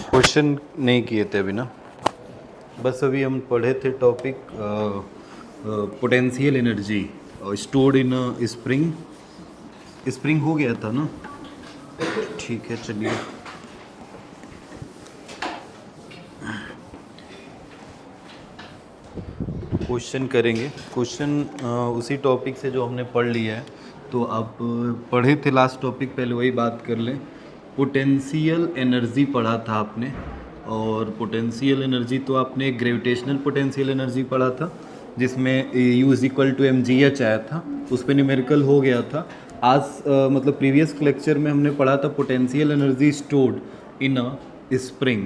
Question नहीं किए थे अभी ना, बस अभी हम पढ़े थे topic potential energy stored in spring. Spring हो गया था ना, ठीक है चलिए। क्वेश्चन करेंगे। क्वेश्चन उसी टॉपिक से जो हमने पढ़ लिया है, तो आप पढ़े थे लास्ट टॉपिक, पहले वही बात कर लें। पोटेंशियल एनर्जी पढ़ा था आपने, और पोटेंशियल एनर्जी तो आपने ग्रेविटेशनल पोटेंशियल एनर्जी पढ़ा था जिसमें U is equal to mgh आया था, उस पर न्यूमेरिकल हो गया था। आज मतलब प्रीवियस लेक्चर में हमने पढ़ा था potential energy stored in a spring.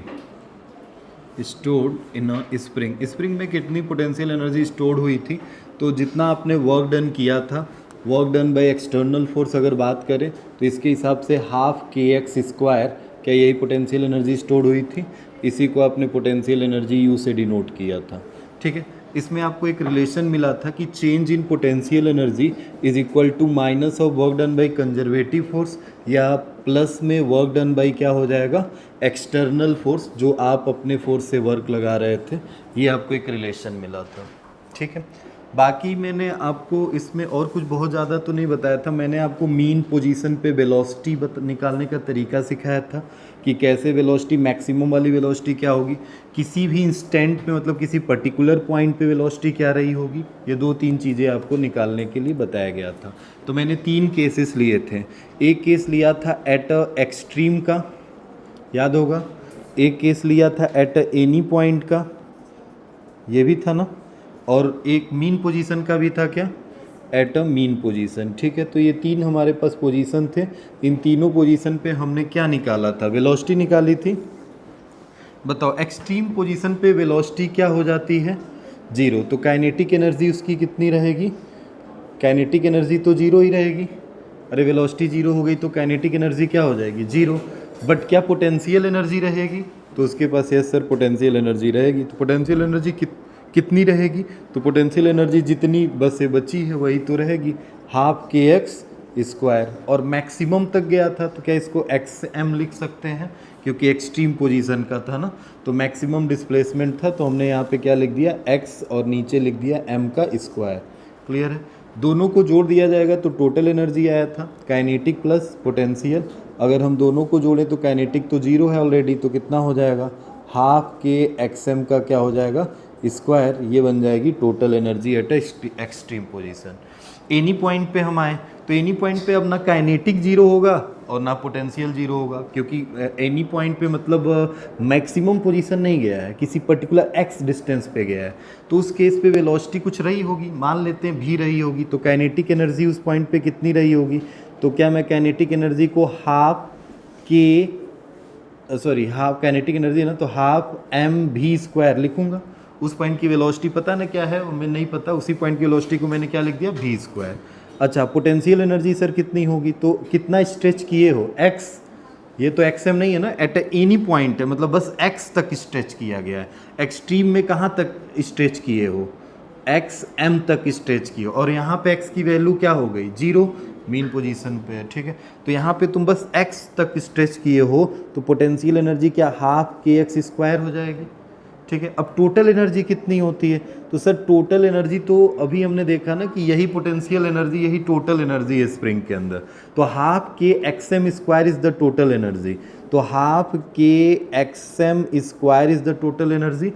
Stored in a spring, spring में कितनी पोटेंशियल एनर्जी स्टोर्ड हुई थी, तो जितना आपने वर्क डन किया था, work done by external force अगर बात करें तो इसके हिसाब से हाफ kx², क्या यही पोटेंशियल एनर्जी स्टोर्ड हुई थी। इसी को आपने पोटेंशियल एनर्जी U से डिनोट किया था, ठीक है। इसमें आपको एक रिलेशन मिला था कि change in potential energy is equal to minus of work done by conservative force, या प्लस में वर्क डन बाय क्या हो जाएगा, एक्सटर्नल फोर्स, जो आप अपने फोर्स से वर्क लगा रहे थे। ये आपको एक रिलेशन मिला था, ठीक है। बाकी मैंने आपको इसमें और कुछ बहुत ज़्यादा तो नहीं बताया था। मैंने आपको मीन पोजीशन पे वेलोसिटी निकालने का तरीका सिखाया था कि कैसे वेलोसिटी, मैक्सिमम वाली वेलोसिटी क्या होगी, किसी भी इंस्टेंट पे मतलब किसी पर्टिकुलर पॉइंट पे वेलोसिटी क्या रही होगी। ये 2-3 चीज़ें आपको निकालने के लिए बताया गया था। तो मैंने 3 केसेस लिए थे। एक केस लिया था एट अ एक्सट्रीम का, याद होगा। एक केस लिया था एट एनी पॉइंट का, ये भी था ना। और एक मीन पोजीशन का भी था, क्या, एट अ मीन पोजीशन, ठीक है। तो ये 3 हमारे पास पोजीशन थे। इन तीनों पोजीशन पे हमने क्या निकाला था, वेलोसिटी निकाली थी। बताओ, एक्सट्रीम पोजीशन पे वेलोसिटी क्या हो जाती है, 0। तो काइनेटिक एनर्जी उसकी कितनी रहेगी, काइनेटिक एनर्जी तो 0 ही रहेगी। अरे वेलोसिटी 0 हो गई तो काइनेटिक एनर्जी क्या हो जाएगी, 0। बट क्या पोटेंशियल एनर्जी रहेगी, तो उसके पास यस सर पोटेंशियल एनर्जी रहेगी। तो पोटेंशियल एनर्जी कितनी रहेगी, तो पोटेंशियल एनर्जी जितनी बस से बची है वही तो रहेगी, हाफ kx²। और मैक्सिमम तक गया था तो क्या इसको xm लिख सकते हैं, क्योंकि एक्सट्रीम पोजीशन का था ना, तो मैक्सिमम डिस्प्लेसमेंट था, तो हमने यहाँ पे क्या लिख दिया, x और नीचे लिख दिया m का स्क्वायर। क्लियर है। दोनों को जोड़ दिया जाएगा तो टोटल एनर्जी आया था, काइनेटिक प्लस पोटेंशियल। अगर हम दोनों को जोड़ें तो काइनेटिक तो 0 है ऑलरेडी, तो कितना हो जाएगा, हाफ kxm का क्या हो जाएगा, स्क्वायर। ये बन जाएगी total energy at extreme position. Any point पे हम आए तो एनी पॉइंट पे अब ना काइनेटिक 0 होगा और ना पोटेंशियल 0 होगा, क्योंकि एनी पॉइंट पे मतलब मैक्सिमम पोजीशन नहीं गया है, किसी पर्टिकुलर x डिस्टेंस पे गया है। तो उस केस पे वेलोसिटी कुछ रही होगी, मान लेते हैं भी रही होगी, तो काइनेटिक एनर्जी उस पॉइंट पे कितनी रही होगी। तो क्या मैं काइनेटिक एनर्जी को हाफ काइनेटिक एनर्जी है ना, तो हाफ mv² लिखूंगा। उस पॉइंट की वेलोसिटी पता ना क्या है, हमें नहीं पता, उसी पॉइंट की वेलोसिटी को मैंने क्या लिख दिया, v²। अच्छा, पोटेंशियल एनर्जी सर कितनी होगी, तो कितना स्ट्रेच किए हो, x, ये तो xm नहीं है ना, एट एनी पॉइंट है, मतलब बस x तक स्ट्रेच किया गया है। एक्सट्रीम में कहाँ तक स्ट्रेच किए हो, xm तक स्ट्रेच किए हो, और यहाँ पे x की वैल्यू क्या हो गई, 0, मीन पोजीशन पे है, ठीक है। तो यहाँ पे तुम बस x तक स्ट्रेच किए हो, तो पोटेंशियल एनर्जी क्या, हाफ kx² हो जाएगी, ठीक है। अब टोटल एनर्जी कितनी होती है, तो सर टोटल एनर्जी तो अभी हमने देखा ना कि यही पोटेंशियल एनर्जी, यही टोटल एनर्जी है स्प्रिंग के अंदर। तो half kxm² is the total energy. तो half kxm² is the total energy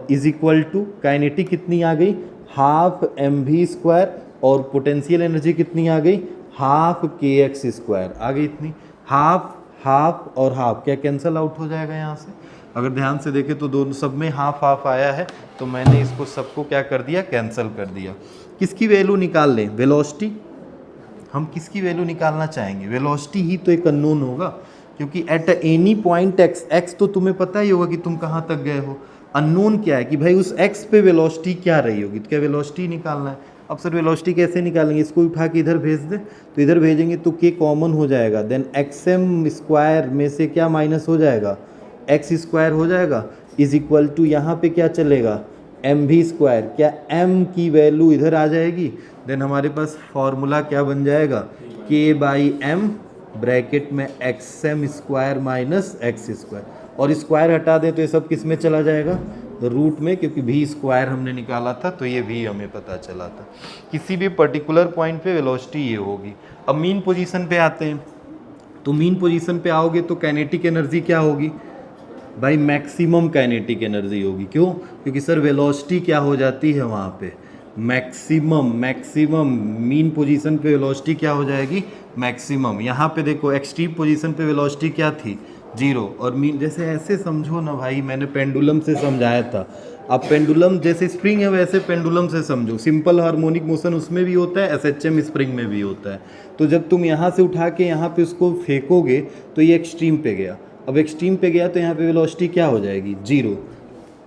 is equal to kinetic कितनी आ गई, हाफ mv², और पोटेंशियल एनर्जी कितनी आ गई, हाफ kx² आ गई। इतनी हाफ हाफ और हाफ क्या कैंसल आउट हो जाएगा यहाँ से। अगर ध्यान से देखें तो दोनों सब में हाफ हाफ आया है, तो मैंने इसको सबको क्या कर दिया, कैंसिल कर दिया। किसकी वैल्यू निकाल लें, वेलोसिटी। हम किसकी वैल्यू निकालना चाहेंगे, वेलोसिटी ही तो एक अननोन होगा, क्योंकि एट एनी पॉइंट x तो तुम्हें पता ही होगा कि तुम कहाँ तक गए हो। अननोन क्या है कि भाई उस x पे वेलोसिटी क्या रही होगी, तो क्या वेलोसिटी निकालना है। अब सर वेलोसिटी कैसे निकालेंगे, इसको उठा के इधर भेज दे, तो इधर भेजेंगे तो k कॉमन हो जाएगा, देन xm² में से क्या माइनस हो जाएगा, x² हो जाएगा, इज इक्वल टू यहाँ पे क्या चलेगा, mv²। क्या m की वैल्यू इधर आ जाएगी, देन हमारे पास फॉर्मूला क्या बन जाएगा, k/m ब्रैकेट में x m square minus x square, और स्क्वायर हटा दें तो ये सब किस में चला जाएगा, रूट में, क्योंकि भी स्क्वायर हमने निकाला था तो ये भी हमें पता चला था। किसी भी पर्टिकुलर पॉइंट पे वेलोसिटी ये होगी। अब मीन पोजीशन पे आते हैं, तो मीन पोजीशन पे आओगे तो काइनेटिक एनर्जी क्या होगी भाई, मैक्सिमम काइनेटिक एनर्जी होगी। क्यों, क्योंकि सर वेलोसिटी क्या हो जाती है वहाँ पे, मैक्सिमम मीन पोजीशन पे वेलोसिटी क्या हो जाएगी, मैक्सिमम। यहाँ पे देखो एक्सट्रीम पोजीशन पे वेलोसिटी क्या थी, 0, और मीन, जैसे ऐसे समझो ना भाई, मैंने पेंडुलम से समझाया था। अब पेंडुलम जैसे स्प्रिंग है वैसे पेंडुलम से समझो, सिंपल हार्मोनिक मोशन उसमें भी होता है, एसएचएम स्प्रिंग में भी होता है। तो जब तुम यहाँ से उठा के यहाँ पे उसको फेंकोगे तो ये एक्सट्रीम पे गया, अब एक्सट्रीम पे गया तो यहाँ पे वेलोसिटी क्या हो जाएगी, 0,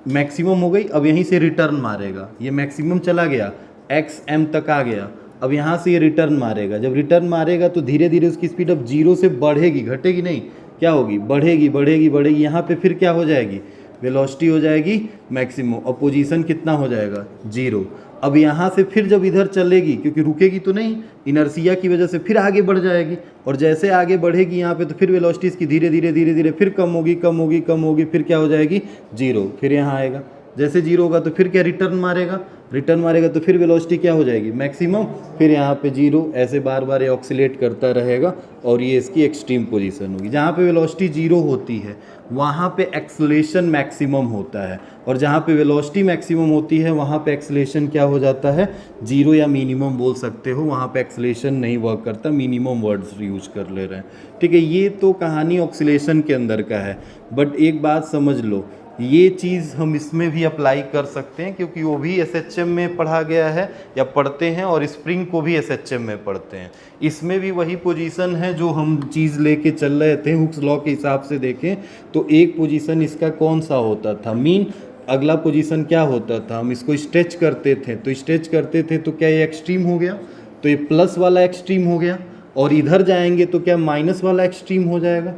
मैक्सिमम हो गई। अब यहीं से रिटर्न मारेगा, ये मैक्सिमम चला गया, एक्स एम तक आ गया, अब यहाँ से ये रिटर्न मारेगा, जब रिटर्न मारेगा तो धीरे धीरे उसकी स्पीड अब 0 से बढ़ेगी, घटेगी नहीं, क्या होगी, बढ़ेगी बढ़ेगी बढ़ेगी, यहाँ पे फिर क्या हो जाएगी, वेलोसिटी हो जाएगी मैक्सिमम, और पोजीशन कितना हो जाएगा, 0। अब यहाँ से फिर जब इधर चलेगी, क्योंकि रुकेगी तो नहीं, इनर्सिया की वजह से फिर आगे बढ़ जाएगी, और जैसे आगे बढ़ेगी यहाँ पे तो फिर वेलोसिटी इसकी धीरे धीरे धीरे धीरे फिर कम होगी कम होगी कम होगी, फिर क्या हो जाएगी, 0, फिर यहाँ आएगा, जैसे 0 होगा तो फिर क्या रिटर्न मारेगा, रिटर्न मारेगा तो फिर वेलोसिटी क्या हो जाएगी, मैक्सिमम, फिर यहाँ पे 0, ऐसे बार बार ये ऑक्सीलेट करता रहेगा, और ये इसकी एक्सट्रीम पोजीशन होगी। जहाँ पे वेलोसिटी 0 होती है वहाँ पे एक्सेलरेशन मैक्सिमम होता है, और जहाँ पे वेलोसिटी मैक्सिमम होती है वहाँ पे एक्सेलरेशन क्या हो जाता है, 0 या मिनिमम बोल सकते हो, वहाँ पे एक्सेलरेशन नहीं वर्क करता, मिनिमम वर्ड्स यूज कर ले रहे हैं। ठीक है, ये तो कहानी ऑक्सीलेशन के अंदर का है, बट एक बात समझ लो, ये चीज़ हम इसमें भी अप्लाई कर सकते हैं, क्योंकि वो भी एसएचएम में पढ़ा गया है या पढ़ते हैं, और स्प्रिंग को भी एसएचएम में पढ़ते हैं। इसमें भी वही पोजीशन है जो हम चीज़ लेके चल रहे थे, हुक्स लॉ के हिसाब से देखें तो एक पोजीशन इसका कौन सा होता था, मीन, अगला पोजीशन क्या होता था, हम इसको स्ट्रेच करते थे, तो स्ट्रेच करते थे तो क्या ये एक्सट्रीम हो गया, तो ये प्लस वाला एक्सट्रीम हो गया, और इधर जाएंगे तो क्या माइनस वाला एक्सट्रीम हो जाएगा,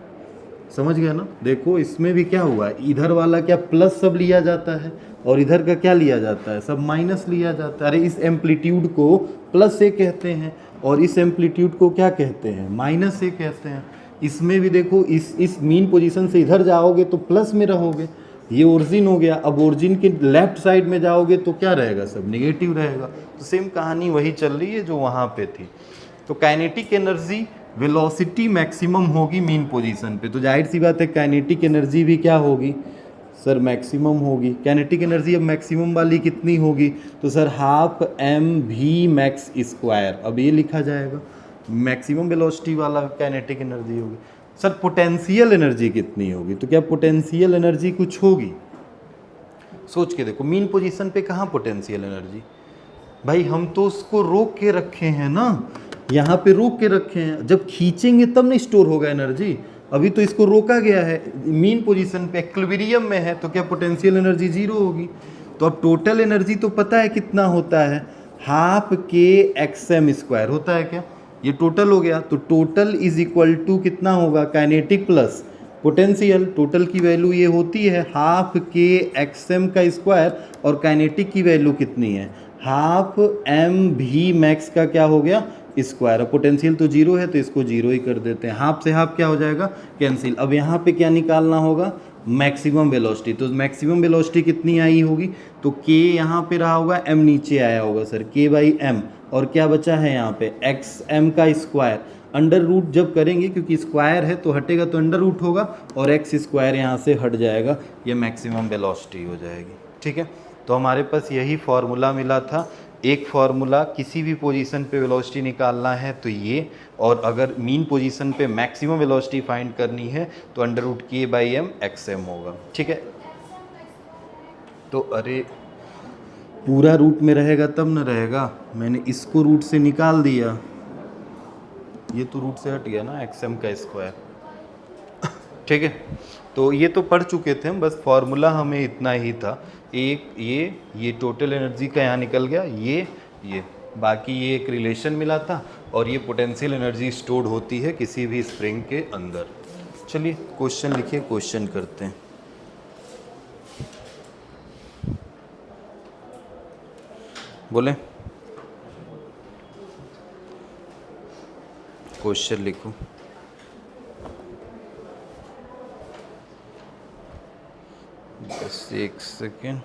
समझ गया ना। देखो इसमें भी क्या हुआ, इधर वाला क्या प्लस सब लिया जाता है, और इधर का क्या लिया जाता है, सब माइनस लिया जाता है। अरे इस एम्पलीट्यूड को प्लस से कहते हैं, और इस एम्पलीट्यूड को क्या कहते हैं, माइनस से कहते हैं। इसमें भी देखो, इस मीन पोजीशन से इधर जाओगे तो प्लस में रहोगे, ये ओरिजिन हो गया, अब ओरिजिन के लेफ्ट साइड में जाओगे तो क्या रहेगा, सब नेगेटिव रहेगा। तो सेम कहानी वही चल रही है जो वहाँ पे थी। तो काइनेटिक एनर्जी, वेलोसिटी मैक्सिमम होगी मीन पोजीशन पे, तो जाहिर सी बात है काइनेटिक एनर्जी भी क्या होगी सर, मैक्सिमम होगी। काइनेटिक एनर्जी अब मैक्सिमम वाली कितनी होगी, तो sir half m v max square, अब ये लिखा जाएगा, मैक्सिमम वेलोसिटी वाला काइनेटिक एनर्जी होगी। सर पोटेंशियल एनर्जी कितनी होगी, तो क्या पोटेंशियल एनर्जी कुछ होगी, सोच के देखो, मीन पोजीशन पे कहाँ पोटेंशियल एनर्जी, भाई हम तो उसको रोक के रखे हैं ना, यहाँ पे रोक के रखे हैं, जब खींचेंगे तब नहीं स्टोर होगा एनर्जी, अभी तो इसको रोका गया है, मीन पोजीशन पे इक्विलिब्रियम में है, तो क्या पोटेंशियल एनर्जी 0 होगी। तो अब टोटल एनर्जी तो पता है कितना होता है, हाफ के एक्स एम स्क्वायर होता है क्या, ये टोटल हो गया, तो टोटल इज इक्वल टू कितना होगा, काइनेटिक प्लस पोटेंशियल, टोटल की वैल्यू ये होती है हाफ के एक्स एम का स्क्वायर, और काइनेटिक की वैल्यू कितनी है, हाफ एम वी मैक्स का क्या हो गया, स्क्वायर। अब पोटेंशियल तो 0 है तो इसको 0 ही कर देते हैं, हाफ से हाफ क्या हो जाएगा, कैंसिल। अब यहाँ पे क्या निकालना होगा, मैक्सिमम वेलोसिटी, तो मैक्सिमम वेलोसिटी कितनी आई होगी, तो k यहाँ पे रहा होगा, m नीचे आया होगा सर, k बाई एम, और क्या बचा है यहाँ पे एक्स एम का स्क्वायर, अंडर रूट जब करेंगे क्योंकि स्क्वायर है तो हटेगा तो अंडर रूट होगा, और एक्स स्क्वायर यहाँ से हट जाएगा, ये मैक्सिमम वेलोसिटी हो जाएगी। ठीक है, तो हमारे पास यही फार्मूला मिला था, एक फार्मूला किसी भी पोजीशन पे वेलोसिटी निकालना है तो ये, और अगर मीन पोजीशन पे मैक्सिमम वेलोसिटी फाइंड करनी है तो अंडर रूट के बाई एम एक्स एम होगा। ठीक है, तो अरे पूरा रूट में रहेगा तब न रहेगा, मैंने इसको रूट से निकाल दिया, ये तो रूट से हट गया ना एक्स एम का स्क्वायर। ठीक है, तो ये तो पढ़ चुके थे हम, बस फार्मूला हमें इतना ही था, एक ये टोटल एनर्जी का यहाँ निकल गया, ये बाकी ये एक रिलेशन मिला था, और ये पोटेंशियल एनर्जी स्टोर्ड होती है किसी भी स्प्रिंग के अंदर। चलिए क्वेश्चन लिखिए, क्वेश्चन करते हैं। बोले क्वेश्चन लिखो। बस एक सेकेंड।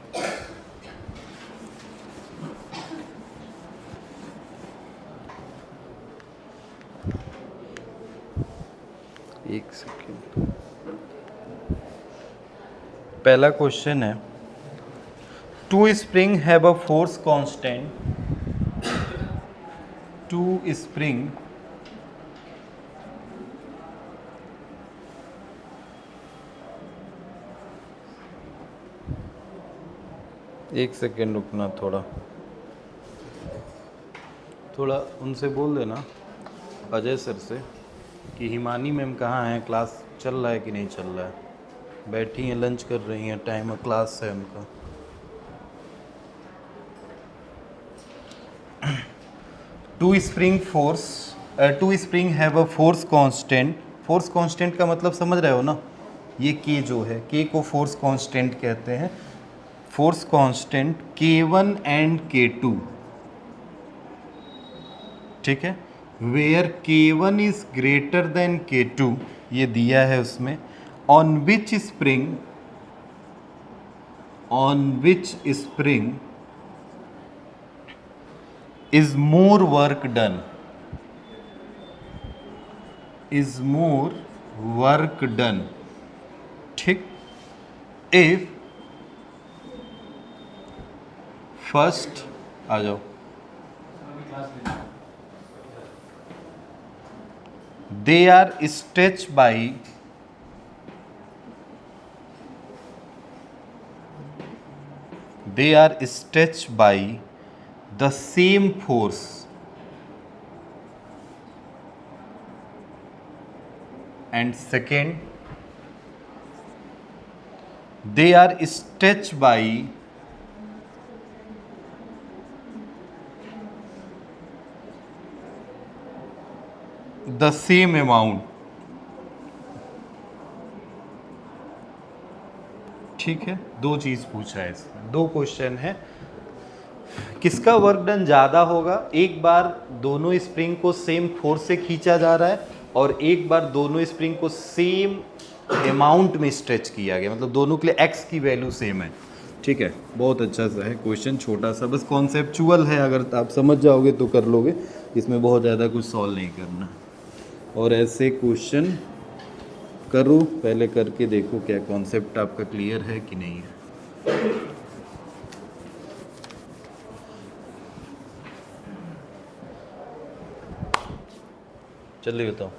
एक सेकेंड। पहला क्वेश्चन है, two spring have a force constant, two spring एक सेकेंड रुकना, थोड़ा उनसे बोल देना अजय सर से कि हिमानी मैम कहाँ हैं, क्लास चल रहा है कि नहीं चल रहा है। बैठी हैं, लंच कर रही हैं, टाइम क्लास है उनका। Two spring have a force constant. Force constant का मतलब समझ रहे हो ना, ये के जो है, के को फोर्स कांस्टेंट कहते हैं। Force constant K1 and K2, ठीक है, where K1 is greater than K2, ये दिया है उसमें। On which spring is more work done, ठीक। इफ फर्स्ट आ जाओ, they are stretched by the same force, and second, they are stretched by the same amount, ठीक है। दो चीज पूछा है इसमें, दो क्वेश्चन है। किसका वर्क डन ज़्यादा होगा, एक बार दोनों स्प्रिंग को सेम फोर्स से खींचा जा रहा है और एक बार दोनों स्प्रिंग को सेम अमाउंट में स्ट्रेच किया गया, मतलब दोनों के लिए एक्स की वैल्यू सेम है, ठीक है। बहुत अच्छा सा है क्वेश्चन, छोटा सा, बस कॉन्सेप्चुअल है, अगर आप समझ जाओगे तो कर लोगे, इसमें बहुत ज़्यादा कुछ सॉल्व नहीं करना। और ऐसे क्वेश्चन करो, पहले करके देखो क्या कॉन्सेप्ट आपका क्लियर है कि नहीं है। चलिए बताओ।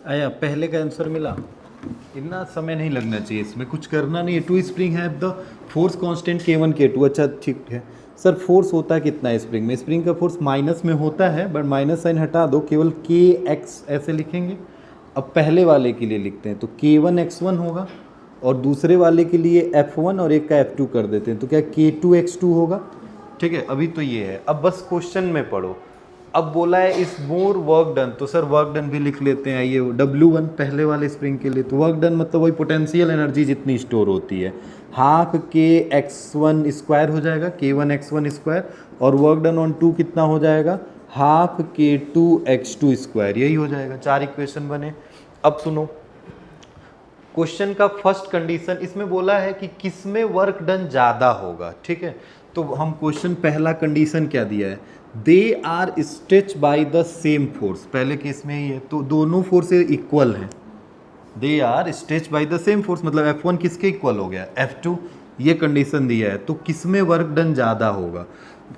आया, पहले का आंसर मिला। इतना समय नहीं लगना चाहिए इसमें, कुछ करना नहीं है। टू स्प्रिंग है the force constant K1 K2, अच्छा ठीक है सर। फोर्स होता है कितना है स्प्रिंग में? स्प्रिंग का फोर्स माइनस में होता है, बट माइनस साइन हटा दो, केवल KX ऐसे लिखेंगे। अब पहले वाले के लिए लिखते हैं तो K1 X1 होगा, और दूसरे वाले के लिए F1 और एक का F2 कर देते हैं, तो क्या K2 X2 होगा, ठीक है। अभी तो ये है, अब बस क्वेश्चन में पढ़ो। अब बोला है इस मोर वर्क डन, तो सर वर्क डन भी लिख लेते हैं, ये W1 पहले वाले स्प्रिंग के लिए। तो वर्क डन मतलब वही पोटेंशियल एनर्जी जितनी स्टोर होती है, हाफ KX1 स्क्वायर हो जाएगा, K1 X1 स्क्वायर, और वर्क डन ऑन 2 कितना हो जाएगा, हाफ K2 X2 स्क्वायर, यही हो जाएगा। 4 इक्वेशन बने। अब सुनो क्वेश्चन का फर्स्ट कंडीशन, इसमें बोला है कि किस में वर्क डन ज़्यादा होगा, ठीक है। तो हम क्वेश्चन पहला कंडीशन क्या दिया है, they are stretch by the same force, पहले केस में ही है, तो दोनों फोर्स इक्वल हैं। They are stretch by the same force मतलब F1 किसके इक्वल हो गया, F2, ये कंडीशन दिया है। तो किस में वर्क डन ज़्यादा होगा,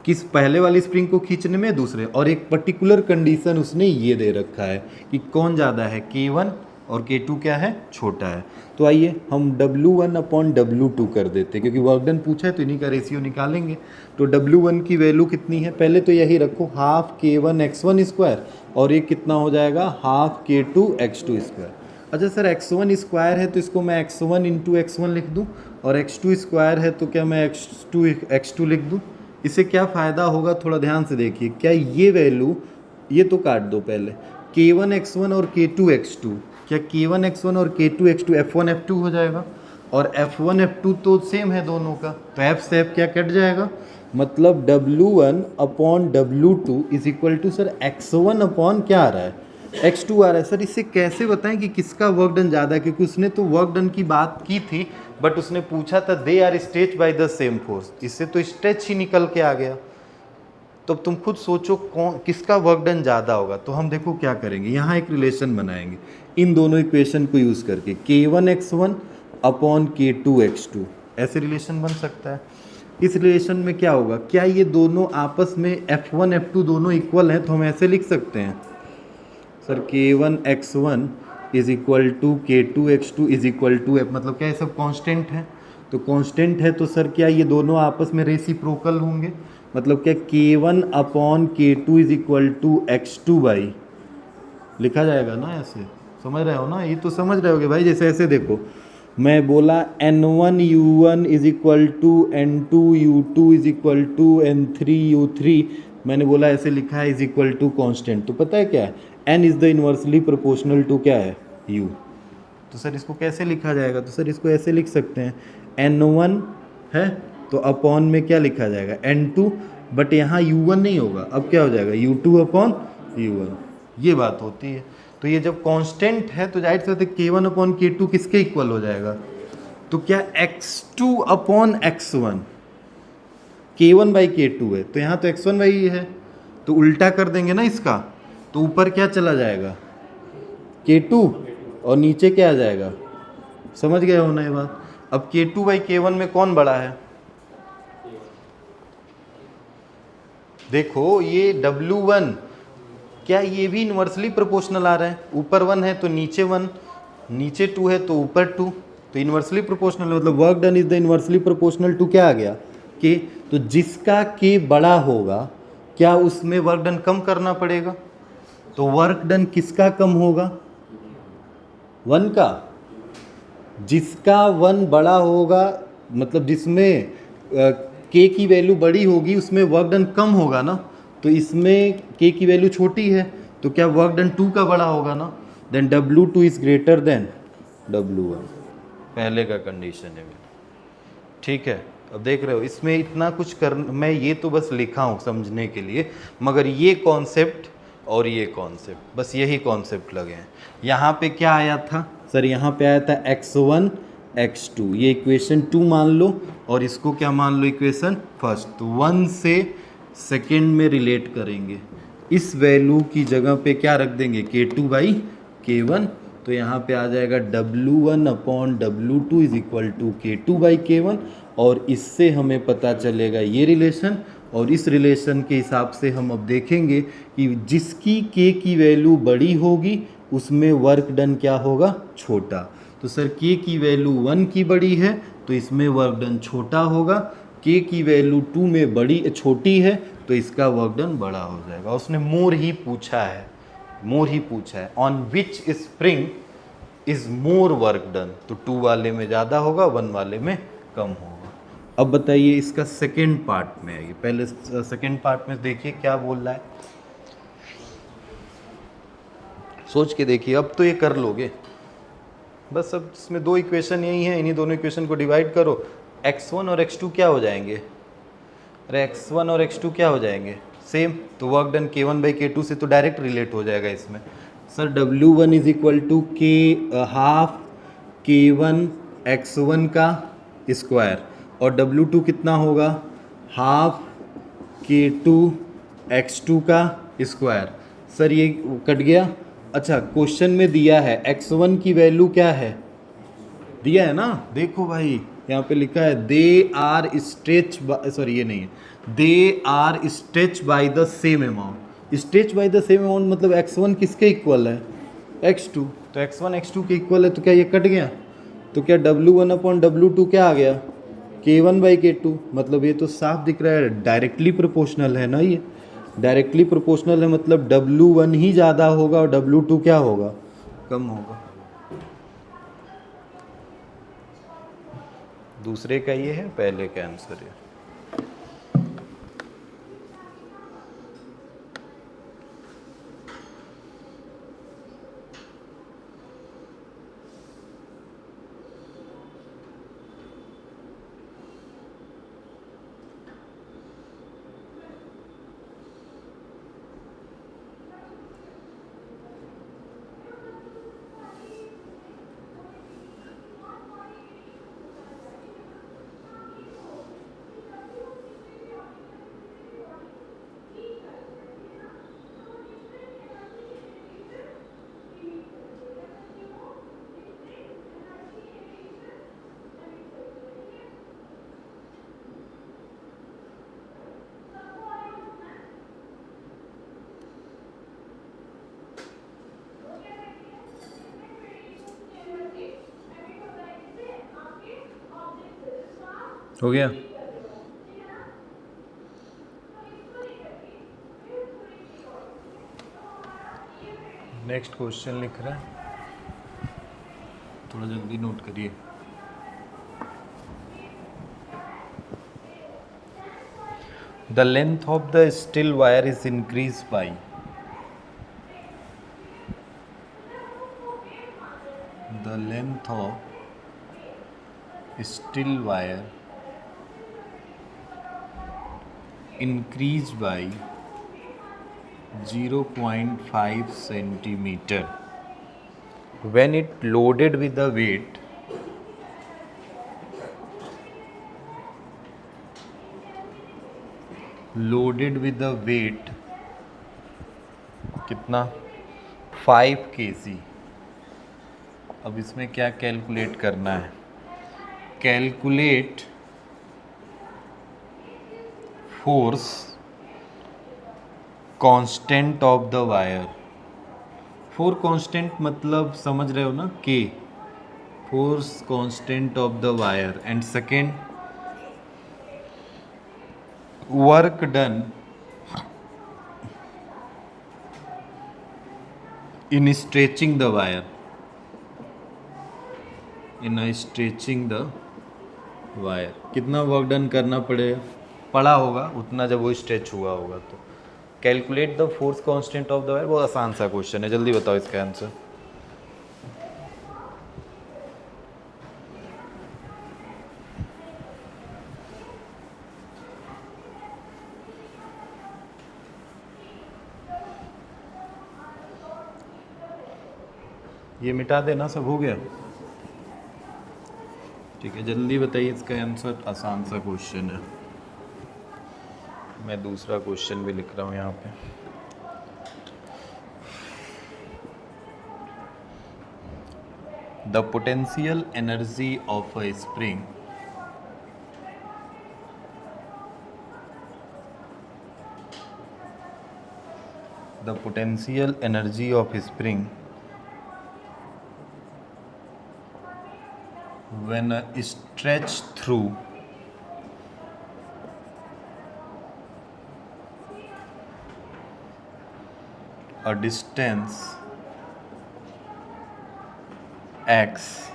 किस पहले वाली स्प्रिंग को खींचने में, दूसरे। और एक पर्टिकुलर कंडीशन उसने ये दे रखा है कि कौन ज़्यादा है, K1 और K2 क्या है, छोटा है। तो आइए हम W1/W2 कर देते हैं, क्योंकि वर्क डन पूछा है तो इन्हीं का रेशियो निकालेंगे। तो W1 की वैल्यू कितनी है, पहले तो यही रखो, हाफ K1 x1 और ये कितना हो जाएगा, हाफ K2 x2 स्क्वायर। अच्छा सर x1 स्क्वायर है तो इसको मैं x1 इंटू x1 लिख दूँ, और x2 स्क्वायर है तो क्या मैं x2 लिख दूँ। इससे क्या फ़ायदा होगा, थोड़ा ध्यान से देखिए, क्या ये वैल्यू, ये तो काट दो पहले, K1 x1 और K2 x2, क्या K1 x1 और K2 x2 F1 F2 हो जाएगा, और F1 F2 तो सेम है दोनों का, तो F से F क्या कट जाएगा, मतलब W1/W2 is equal to sir x1 upon क्या आ रहा है, x2 आ रहा है। सर इससे कैसे बताएं कि किसका वर्क डन ज़्यादा है, क्योंकि उसने तो वर्क डन की बात की थी बट उसने पूछा था they are stretch by the same force, इससे तो स्ट्रेच ही निकल के आ गया। तो अब तुम खुद सोचो कौन, किसका वर्क डन ज़्यादा होगा। तो हम देखो क्या करेंगे, यहाँ एक रिलेशन बनाएंगे इन दोनों इक्वेशन को यूज़ करके, K1 x1 upon K2 x2, ऐसे रिलेशन बन सकता है। इस रिलेशन में क्या होगा, क्या ये दोनों आपस में F1 F2 दोनों इक्वल हैं, तो हम ऐसे लिख सकते हैं sir K1 x1 is equal to K2 x2 is equal to F, मतलब क्या ये सब कांस्टेंट है, तो कांस्टेंट है तो सर क्या ये दोनों आपस में रेसिप्रोकल होंगे, मतलब क्या K1 upon K2 is equal to x2 by, लिखा जाएगा ना ऐसे, समझ रहे हो ना, ये तो समझ रहे होगे भाई। जैसे ऐसे देखो, मैं बोला N1 U1 is equal to N2 U2 is equal to N3 U3, मैंने बोला ऐसे लिखा है इज इक्वल टू कॉन्स्टेंट, तो पता है क्या है, N is the inversely proportional to क्या है, U। तो सर इसको कैसे लिखा जाएगा, तो सर इसको ऐसे लिख सकते हैं, N1 है तो अपॉन में क्या लिखा जाएगा, N2, बट यहाँ U1 नहीं होगा, अब क्या हो जाएगा U2 अपॉन U1, ये बात होती है। तो ये जब कांस्टेंट है तो जाहिर सी बात है K1 अपॉन K2 किसके इक्वल हो जाएगा, तो क्या x2 upon x1, K1 by K2 है तो यहाँ तो x1 बाई है, तो उल्टा कर देंगे ना इसका, तो ऊपर क्या चला जाएगा K2 और नीचे क्या आ जाएगा, समझ गए हो ना ये बात। अब K2 बाई K1 में कौन बड़ा है, देखो ये W1, क्या ये भी इन्वर्सली प्रोपोर्शनल आ रहा है, ऊपर 1 है तो नीचे 1, नीचे 2 है तो ऊपर 2, तो इन्वर्सली प्रोपोर्शनल मतलब work done is the inversely proportional to क्या आ गया, K। तो जिसका K बड़ा होगा क्या उसमें वर्क डन कम करना पड़ेगा, तो वर्क डन किसका कम होगा, 1 का, जिसका 1 बड़ा होगा, मतलब जिसमें K की वैल्यू बड़ी होगी उसमें वर्क डन कम होगा ना, तो इसमें K की वैल्यू छोटी है तो क्या वर्क डन 2 का बड़ा होगा ना, then W2 is greater than W1, पहले का कंडीशन है। ठीक है, अब देख रहे हो इसमें इतना कुछ कर, मैं ये तो बस लिखा हूँ समझने के लिए, मगर ये कॉन्सेप्ट और ये कॉन्सेप्ट, बस यही कॉन्सेप्ट लगे हैं। यहाँ पे क्या आया था सर, यहाँ पे आया था x1 x2, ये इक्वेशन 2 मान लो और इसको क्या मान लो, इक्वेशन फर्स्ट। तो 1 से सेकेंड में रिलेट करेंगे, इस वैल्यू की जगह पे क्या रख देंगे, K2 बाई K1, तो यहाँ पे आ जाएगा W1 upon W2 is equal to K2 by K1, और इससे हमें पता चलेगा ये रिलेशन, और इस रिलेशन के हिसाब से हम अब देखेंगे कि जिसकी K की वैल्यू बड़ी होगी उसमें वर्क डन क्या होगा, छोटा। तो सर K की वैल्यू 1 की बड़ी है तो इसमें वर्क डन छोटा होगा, K की वैल्यू 2 में बड़ी छोटी है तो इसका वर्क डन बड़ा हो जाएगा। उसने मोर ही पूछा है, मोर ही पूछा है, on which spring is more work done, तो 2 वाले में ज़्यादा होगा, 1 वाले में कम होगा। अब बताइए इसका सेकेंड पार्ट में आइए, पहले सेकेंड पार्ट में देखिए क्या बोल रहा है, सोच के देखिए, अब तो ये कर लोगे बस। अब इसमें 2 इक्वेशन यही हैं, इन्हीं दोनों इक्वेशन को डिवाइड करो, x1 और x2 क्या हो जाएंगे, अरे x1 और x2 क्या हो जाएंगे, सेम, तो work done K1 by K2 से तो डायरेक्ट रिलेट हो जाएगा इसमें। Sir W1 is equal to half K1 x1 का स्क्वायर, और W2 कितना होगा, हाफ K2 x2 का स्क्वायर। सर ये कट गया। अच्छा क्वेश्चन में दिया है x1 की वैल्यू क्या है, दिया है ना, देखो भाई यहाँ पे लिखा है दे आर स्ट्रेच, सॉरी ये नहीं है, they are stretch by the same amount. Stretch by the same amount मतलब x1 किसके इक्वल है, x2, तो x1 x2 के इक्वल है, तो क्या ये कट गया? तो क्या W1/W2 क्या आ गया? K1/K2। मतलब ये तो साफ दिख रहा है डायरेक्टली प्रोपोर्शनल है ना, ये डायरेक्टली प्रोपोर्शनल है, मतलब W1 ही ज़्यादा होगा और W2 क्या होगा? कम होगा। दूसरे का ये है, पहले का आंसर है। हो गया। नेक्स्ट क्वेश्चन लिख रहा है, थोड़ा जल्दी नोट करिए। The length of the still wire is increase by, the length of still wire increased by 0.5 centimeter when it loaded with the weight कितना? 5 kg। अब इसमें क्या कैलकुलेट करना है? Calculate force constant of the wire. Four constant मतलब समझ रहे हो ना, के force constant of the wire. And second, work done in stretching the wire, in stretching the wire. कितना वर्क डन करना पड़ा होगा उतना जब वो स्ट्रेच हुआ होगा। तो calculate the force constant of the wire, वो आसान सा क्वेश्चन है, जल्दी बताओ इसका आंसर। ये मिटा देना, सब हो गया? ठीक है, जल्दी बताइए इसका आंसर, आसान सा क्वेश्चन है। मैं दूसरा क्वेश्चन भी लिख रहा हूँ यहाँ पे। The potential energy of a spring, the potential energy of spring when stretched through a distance x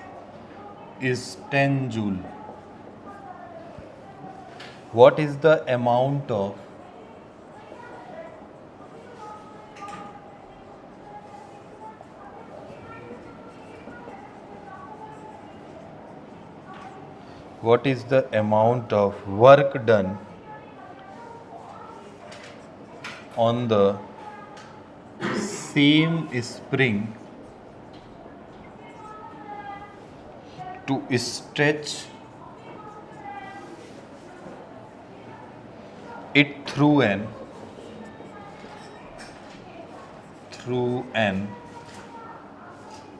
is 10 joule. What is the amount of work done on the same spring to stretch it through an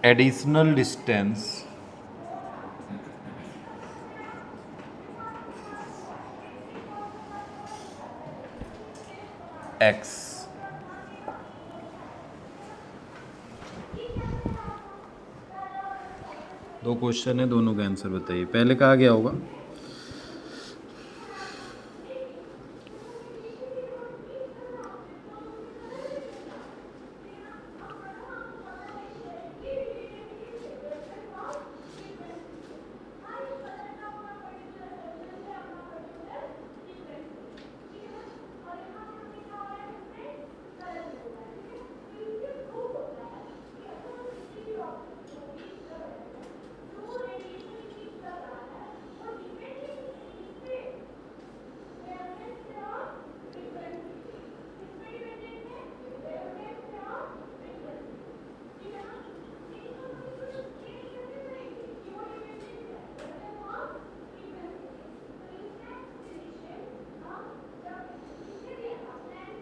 additional distance x? दो question है, दोनों का answer बताइए। पहले का आ गया होगा।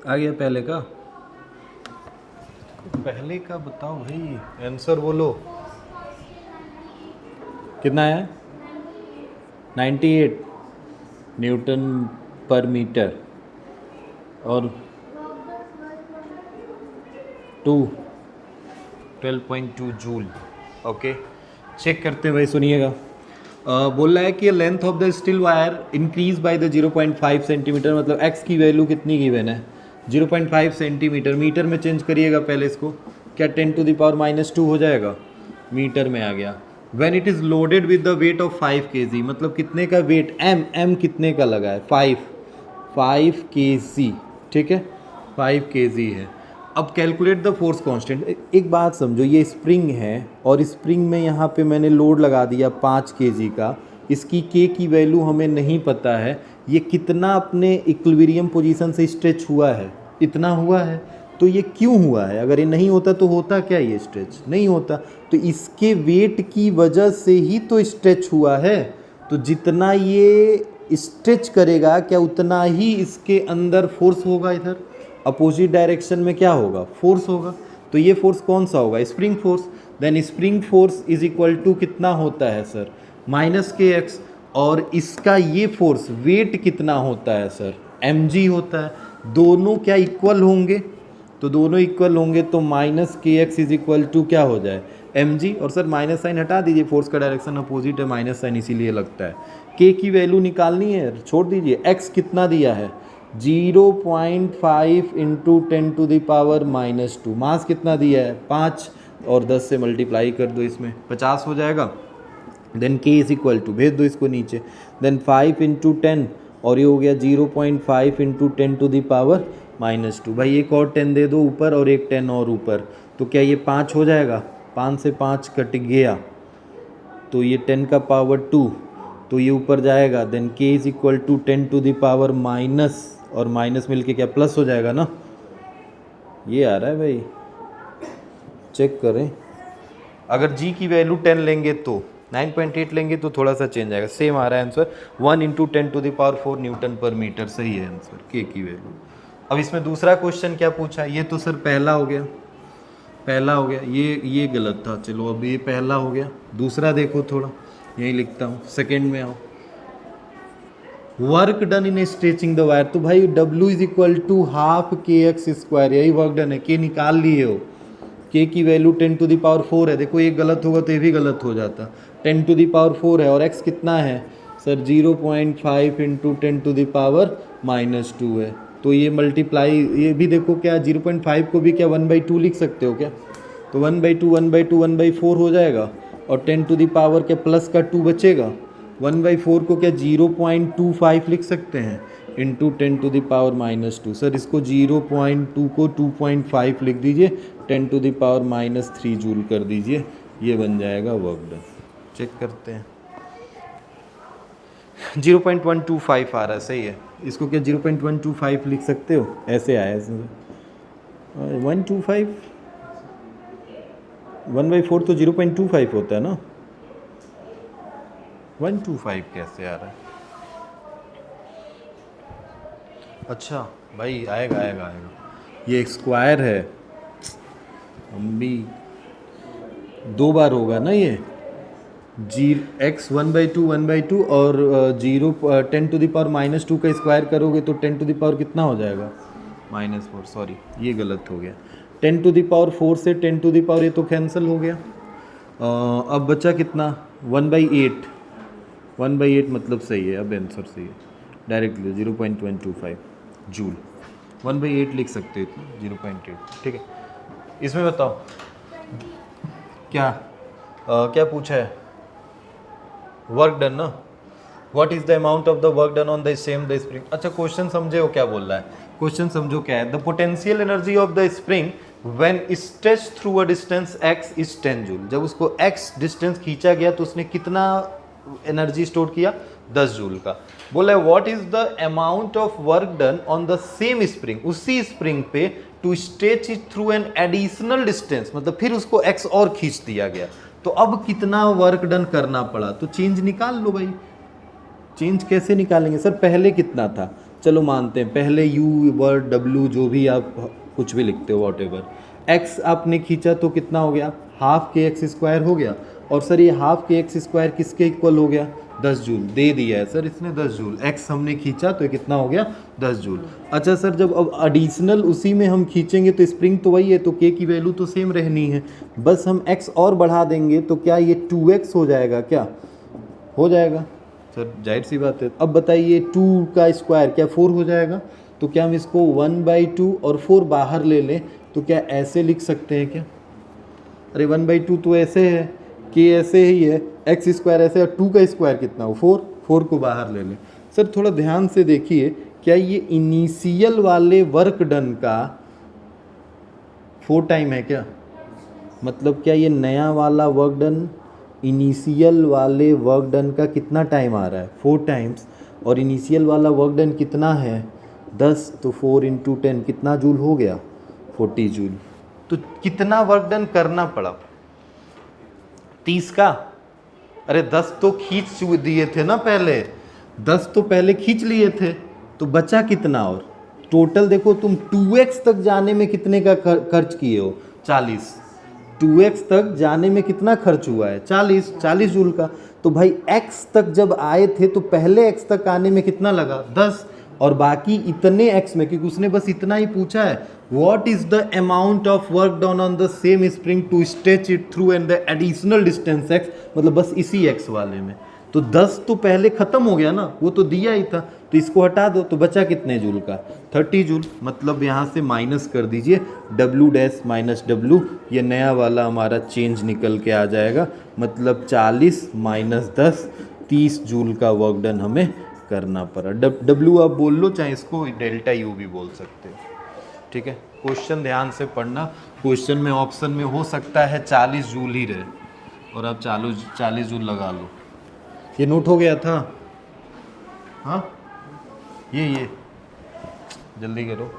आ गया पहले का? पहले का बताओ भाई, आंसर बोलो। कितना है? 98 न्यूटन पर मीटर और 12.2 जूल। ओके, चेक करते हैं भाई, सुनिएगा। बोल रहा है कि length of the steel wire increase by the 0.5 centimetre, मतलब एक्स की वैल्यू कितनी गिवन है? 0.5 सेंटीमीटर। मीटर में चेंज करिएगा पहले इसको, क्या 10⁻⁻² हो जाएगा? मीटर में आ गया। When it is loaded with the weight of 5 kg, मतलब कितने का वेट? एम कितने का लगा है? 5 kg, ठीक है, 5 kg है। अब कैलकुलेट द फोर्स कांस्टेंट। एक बात समझो, ये स्प्रिंग है और स्प्रिंग में यहाँ पे मैंने लोड लगा दिया 5 kg का। इसकी के की वैल्यू हमें नहीं पता है। ये कितना अपने इक्विलिब्रियम पोजीशन से स्ट्रेच हुआ है? इतना हुआ है। तो ये क्यों हुआ है? अगर ये नहीं होता तो होता क्या? ये स्ट्रेच नहीं होता। तो इसके वेट की वजह से ही तो स्ट्रेच हुआ है। तो जितना ये स्ट्रेच करेगा, क्या उतना ही इसके अंदर फोर्स होगा? इधर अपोजिट डायरेक्शन में क्या होगा? फोर्स होगा। तो ये फोर्स कौन सा होगा? Spring force. Then spring force is equal to कितना होता है सर? -kx। और इसका ये फोर्स वेट कितना होता है सर? mg होता है। दोनों क्या इक्वल होंगे? तो दोनों इक्वल होंगे तो -kx इज इक्वल टू क्या हो जाए? mg। और सर माइनस साइन हटा दीजिए, फोर्स का डायरेक्शन अपोजिट है, माइनस साइन इसीलिए लगता है। k की वैल्यू निकालनी है, छोड़ दीजिए। x कितना दिया है? 0.5 इंटू 10⁻⁻²। मास कितना दिया है? 5, और 10 से मल्टीप्लाई कर दो, इसमें 50 हो जाएगा। Then k is equal to, भेज दो इसको नीचे, देन 5 इंटू 10, और ये हो गया 0.5 इंटू 10⁻⁻²। भाई एक और 10 दे दो ऊपर और एक 10 और ऊपर, तो क्या ये 5 हो जाएगा? 5 से 5 कट गया, तो ये 10 का पावर 2, तो ये ऊपर जाएगा। Then k is equal to 10⁻⁻, और माइनस मिलके क्या प्लस हो जाएगा ना? ये आ रहा है भाई, चेक करें। अगर g की वैल्यू 10 लेंगे तो 9.8 लेंगे तो थोड़ा सा चेंज आएगा। सेम आ रहा है answer, 1 into 10⁴ Newton per metre. सही है आंसर, k की वैल्यू। अब इसमें दूसरा क्वेश्चन क्या पूछा? ये तो सर पहला हो गया, पहला हो गया, ये गलत था। चलो अब ये पहला हो गया। दूसरा देखो, थोड़ा यही लिखता हूँ, सेकेंड में आओ। Work done in stretching the wire, तो भाई W is equal to ½ kx², यही वर्क डन है। के निकाल लिए हो, के की वैल्यू 10⁴ है। देखो ये गलत होगा तो ये भी गलत हो जाता। 10⁴ है, और x कितना है सर? 0.5 इंटू 10⁻⁻² है। तो ये मल्टीप्लाई, ये भी देखो क्या 0.5 को भी क्या 1/2 लिख सकते हो क्या? तो 1/2 1/2 1/4 हो जाएगा, और 10⁻, के प्लस का 2 बचेगा। 1/4 को क्या 0.25 लिख सकते हैं, इंटू 10⁻²। सर इसको 0.2 को 2.5 लिख दीजिए, 10⁻³ जूल कर दीजिए, ये बन जाएगा वर्क डन। चेक करते हैं, 0.125 आ रहा है, सही है। इसको क्या 0.125 लिख सकते हो? ऐसे आया इसमें 125, 1/4 तो 0.25 होता है ना, 125 कैसे आ रहा है? अच्छा भाई, आएगा आएगा आएगा। ये एक स्क्वायर है, हम भी 2 बार होगा ना ये। x 1/2 1/2 और 10⁻⁻² का स्क्वायर करोगे तो 10⁻ कितना हो जाएगा? -4। सॉरी ये गलत हो गया। 10⁻4 से 10⁻, ये तो कैंसिल हो गया। अब बचा कितना? 1/8, 1/8 मतलब सही है, अब आंसर सही है, डायरेक्टली 0.125 जूल, 1/8 लिख सकते हो इतना, 0.8, ठीक है। इसमें बताओ क्या क्या पूछा है, वर्क डन ना, what is the amount of the work done on the same the spring. अच्छा क्वेश्चन समझे हो क्या बोल रहा है, क्वेश्चन समझो क्या है, the potential energy of the spring when stretch through a distance x is 10 joule. जब उसको x डिस्टेंस खींचा गया तो उसने कितना एनर्जी स्टोर किया, 10 जूल का। बोला है what is the amount of work done on the same spring, उसी स्प्रिंग पे to stretch it through an additional distance, मतलब फिर उसको x और खींच दिया गया, तो अब कितना वर्क डन करना पड़ा, तो चेंज निकाल लो भाई। चेंज कैसे निकालेंगे सर, पहले कितना था, चलो मानते हैं पहले u वर्ड w जो भी आप कुछ भी लिखते हो वॉट एवर, x आपने खींचा तो कितना हो गया, हाफ के एक्स स्क्वायर हो गया, और सर ये हाफ के एक्स स्क्वायर किसके इक्वल हो गया, 10 जूल दे दिया है सर इसने, 10 जूल, x हमने खींचा तो ये कितना हो गया, 10 जूल। अच्छा सर जब अब एडिशनल उसी में हम खींचेंगे तो स्प्रिंग तो वही है, तो k की वैल्यू तो सेम रहनी है, बस हम x और बढ़ा देंगे तो क्या ये 2x हो जाएगा, क्या हो जाएगा सर, जाहिर सी बात है। अब बताइए 2 का स्क्वायर क्या 4 हो जाएगा, तो क्या हम इसको 1/2 और 4 बाहर ले लें तो क्या ऐसे लिख सकते हैं क्या, अरे 1/2 तो ऐसे है, के ऐसे ही है, एक्स स्क्वायर ऐसे, और 2 का स्क्वायर कितना हो 4, 4 को बाहर ले लें। सर थोड़ा ध्यान से देखिए, क्या ये इनिशियल वाले वर्क डन का 4 टाइम है क्या, मतलब क्या ये नया वाला वर्क डन इनिशियल वाले वर्क डन का कितना टाइम आ रहा है, 4 टाइम्स, और इनिशियल वाला वर्क डन कितना है 10, तो 4 × 10 कितना जूल हो गया, 40 जूल। तो कितना वर्क डन करना पड़ा, 30 का, अरे 10 तो खींच दिए थे ना पहले, 10 तो पहले खींच लिए थे, तो बचा कितना, और टोटल देखो तुम 2x तक जाने में कितने का खर्च किए हो, 40, 2x तक जाने में कितना खर्च हुआ है, 40 जूल का। तो भाई x तक जब आए थे तो पहले x तक आने में कितना लगा, 10, और बाकी इतने x में, क्योंकि उसने बस इतना ही पूछा है, what is the amount of work done on the same spring to stretch it through and the additional distance x, मतलब बस इसी x वाले में, तो 10 तो पहले खत्म हो गया ना, वो तो दिया ही था, तो इसको हटा दो तो बचा कितने जूल का, 30 जूल, मतलब यहाँ से माइनस कर दीजिए W डैश माइनस W, ये नया वाला हमारा चेंज निकल के आ जाएगा, मतलब 40 - 10, 30 जूल का वर्क डन हमें करना पड़ा। W आप बोल लो, चाहे इसको डेल्टा U भी बोल सकते हो, ठीक है। क्वेश्चन ध्यान से पढ़ना, क्वेश्चन में ऑप्शन में हो सकता है 40 जूल ही रहे, और आप 40 जूल लगा लो। ये नोट हो गया था, हाँ ये जल्दी करो।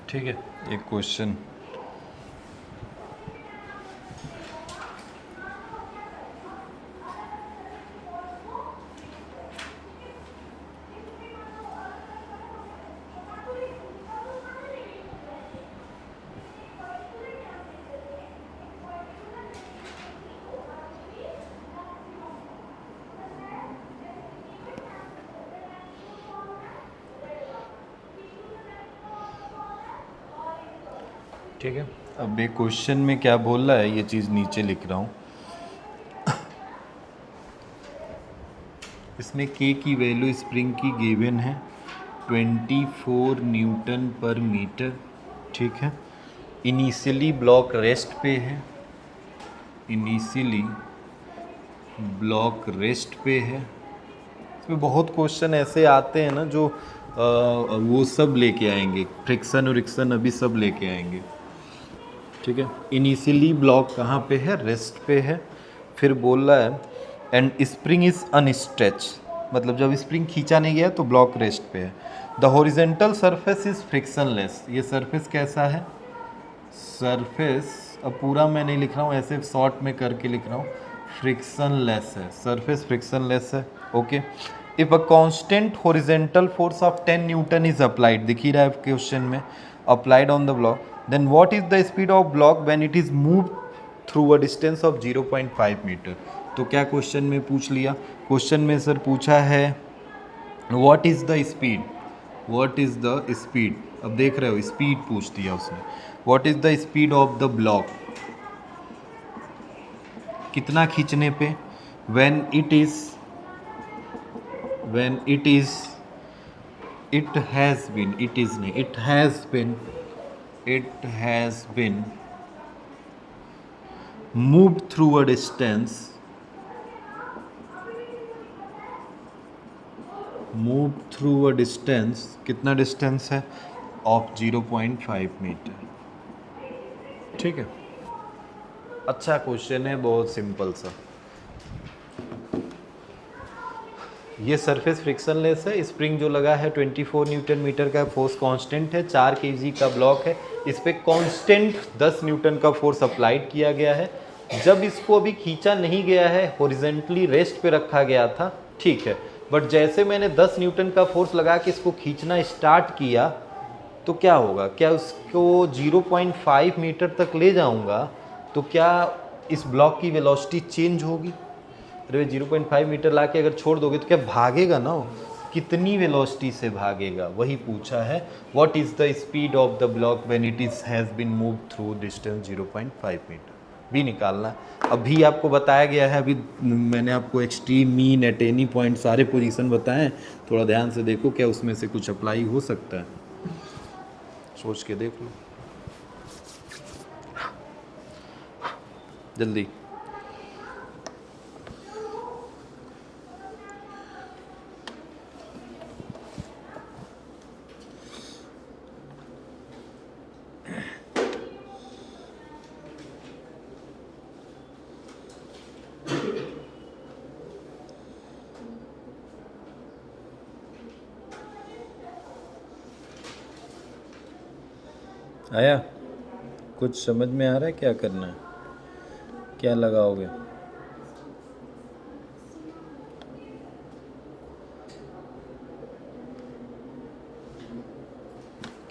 ठीक है, एक क्वेश्चन, ठीक है। अब एक क्वेश्चन में क्या बोल रहा है, ये चीज़ नीचे लिख रहा हूँ, इसमें K की वैल्यू स्प्रिंग की गिवन है 24 न्यूटन पर मीटर, ठीक है। इनिशियली ब्लॉक रेस्ट पे है, इनिशियली ब्लॉक रेस्ट पे है। इसमें बहुत क्वेश्चन ऐसे आते हैं ना जो वो सब लेके आएंगे, फ्रिक्शन और रिक्शन अभी सब लेके आएंगे, ठीक है। इनिशियली ब्लॉक कहाँ पे है, रेस्ट पे है, फिर बोल रहा है एंड स्प्रिंग इज अनस्ट्रेच, मतलब जब स्प्रिंग खींचा नहीं गया तो ब्लॉक रेस्ट पे है। The horizontal surface is frictionless, ये सरफेस कैसा है, सरफेस, अब पूरा मैं नहीं लिख रहा हूँ, ऐसे शॉर्ट में करके लिख रहा हूँ, फ्रिक्शनलेस है, सरफेस फ्रिक्शनलेस है। Okay, if a constant horizontal force of 10 newton is applied, दिख ही रहा है क्वेश्चन में, applied on the block, then what is the speed of block when it is move through a distance of 0.5 metre. तो क्या question में पूछ लिया, क्वेश्चन में सर पूछा है what is the speed, what is the speed, अब देख रहे हो स्पीड पूछ दिया उसने, what is the speed of the block, कितना खींचने पे, when it has been move through a distance, कितना डिस्टेंस है, ऑफ 0.5 मीटर। ठीक है, अच्छा क्वेश्चन है, बहुत सिंपल सा। ये सरफेस फ्रिक्शनलेस है, स्प्रिंग जो लगा है 24 न्यूटन मीटर का, फोर्स कांस्टेंट है, 4 kg का ब्लॉक है, इस पे कांस्टेंट 10 न्यूटन का फोर्स अप्लाइड किया गया है। जब इसको अभी खींचा नहीं गया है, हॉरिजॉन्टली रेस्ट पे रखा गया था, ठीक है, बट जैसे मैंने 10 न्यूटन का फोर्स लगा के इसको खींचना स्टार्ट किया तो क्या होगा, क्या उसको 0.5 मीटर तक ले जाऊंगा तो क्या इस ब्लॉक की वेलोसिटी चेंज होगी। अरे 0.5 मीटर ला के अगर छोड़ दोगे तो क्या भागेगा ना, कितनी वेलोसिटी से भागेगा, वही पूछा है। What is the speed of the block when it is has been move through distance 0.5 metre, भी निकालना। अभी आपको बताया गया है, अभी मैंने आपको extreme, mean, at any point सारे पोजीशन बताए हैं, थोड़ा ध्यान से देखो क्या उसमें से कुछ अप्लाई हो सकता है, सोच के देख लो जल्दी। आया कुछ समझ में आ रहा है क्या करना है, क्या लगाओगे?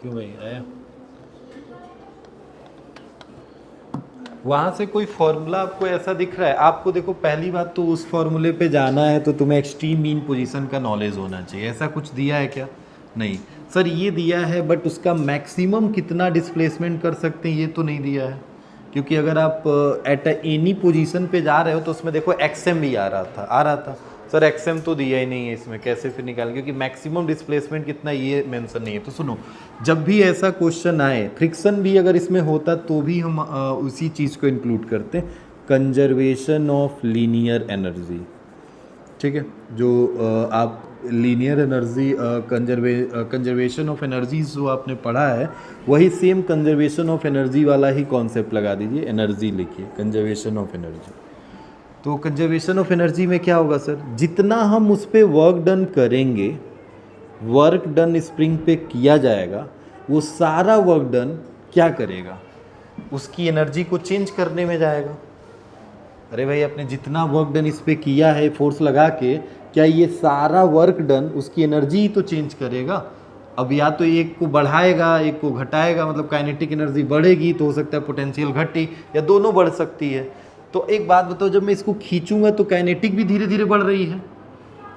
क्यों भाई, आया वहाँ से कोई फॉर्मूला आपको ऐसा दिख रहा है? आपको देखो, पहली बात तो उस फॉर्मूले पे जाना है तो तुम्हें एक्सट्रीम मीन पोजीशन का नॉलेज होना चाहिए। ऐसा कुछ दिया है क्या? नहीं सर, ये दिया है बट उसका मैक्सिमम कितना डिस्प्लेसमेंट कर सकते हैं ये तो नहीं दिया है, क्योंकि अगर आप एट एनी पोजीशन पे जा रहे हो तो उसमें देखो एक्सएम भी आ रहा था। सर एक्सएम तो दिया ही नहीं है इसमें, कैसे फिर निकालें, क्योंकि मैक्सिमम डिस्प्लेसमेंट कितना ये मेंशन नहीं है। तो सुनो, जब भी ऐसा क्वेश्चन आए, फ्रिक्शन भी अगर इसमें होता तो भी हम उसी चीज़ को इंक्लूड करते, कंजर्वेशन ऑफ लीनियर एनर्जी। ठीक है, जो आप linear energy conservation of energy जो आपने पढ़ा है, वही सेम कंजर्वेशन ऑफ एनर्जी वाला ही कॉन्सेप्ट लगा दीजिए, एनर्जी लिखिए, कंजर्वेशन ऑफ एनर्जी। तो कंजर्वेशन ऑफ एनर्जी में क्या होगा सर, जितना हम उस पर वर्क डन करेंगे, वर्क डन स्प्रिंग पे किया जाएगा, वो सारा वर्क डन क्या करेगा, उसकी एनर्जी को चेंज करने में जाएगा। अरे भाई, आपने जितना वर्क डन इस पे किया है फोर्स लगा के, क्या ये सारा वर्क डन उसकी एनर्जी ही तो चेंज करेगा। अब या तो एक को बढ़ाएगा एक को घटाएगा, मतलब काइनेटिक एनर्जी बढ़ेगी तो हो सकता है पोटेंशियल घटी, या दोनों बढ़ सकती है। तो एक बात बताओ, जब मैं इसको खींचूंगा तो काइनेटिक भी धीरे धीरे बढ़ रही है,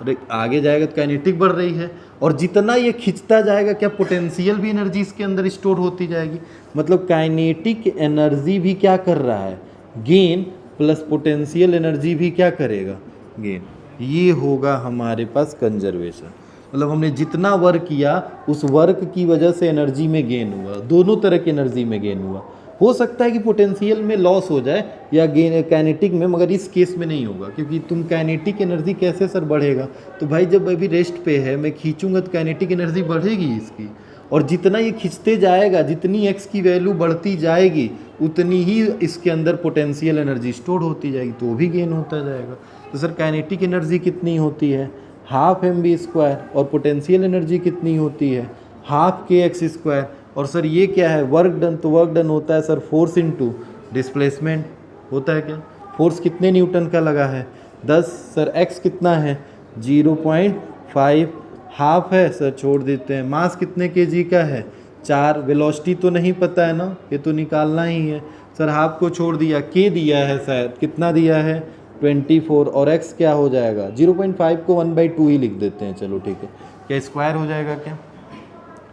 अरे आगे जाएगा तो काइनेटिक बढ़ रही है, और जितना ये खींचता जाएगा क्या पोटेंशियल भी एनर्जी इसके अंदर स्टोर होती जाएगी। मतलब काइनेटिक एनर्जी भी क्या कर रहा है, गेन, प्लस पोटेंशियल एनर्जी भी क्या करेगा, गेन। ये होगा हमारे पास कंजर्वेशन। मतलब हमने जितना वर्क किया उस वर्क की वजह से एनर्जी में गेन हुआ, दोनों तरह की एनर्जी में गेन हुआ। हो सकता है कि पोटेंशियल में लॉस हो जाए या गेन काइनेटिक में, मगर इस केस में नहीं होगा, क्योंकि तुम काइनेटिक एनर्जी कैसे सर बढ़ेगा, तो भाई जब अभी रेस्ट पे है, मैं खींचूंगा तो काइनेटिक एनर्जी बढ़ेगी इसकी, और जितना ये खींचते जाएगा, जितनी एक्स की वैल्यू बढ़ती जाएगी, उतनी ही इसके अंदर पोटेंशियल एनर्जी स्टोर होती जाएगी, तो भी गेन होता जाएगा। तो सर काइनेटिक एनर्जी कितनी होती है, ½ mv², और पोटेंशियल एनर्जी कितनी होती है, ½ kx²। और सर ये क्या है, वर्क डन, तो वर्क डन होता है सर फोर्स इनटू डिस्प्लेसमेंट, होता है क्या? फोर्स कितने न्यूटन का लगा है? 10। सर एक्स कितना है? 0.5, हाफ है सर, छोड़ देते हैं। मास कितने केजी का है? 4। वेलोसिटी तो नहीं पता है ना, ये तो निकालना ही है सर, हाफ को छोड़ दिया, के दिया है शायद, कितना दिया है? 24। और एक्स क्या हो जाएगा? 0.5 को 1/2 ही लिख देते हैं, चलो ठीक है। क्या स्क्वायर हो जाएगा क्या?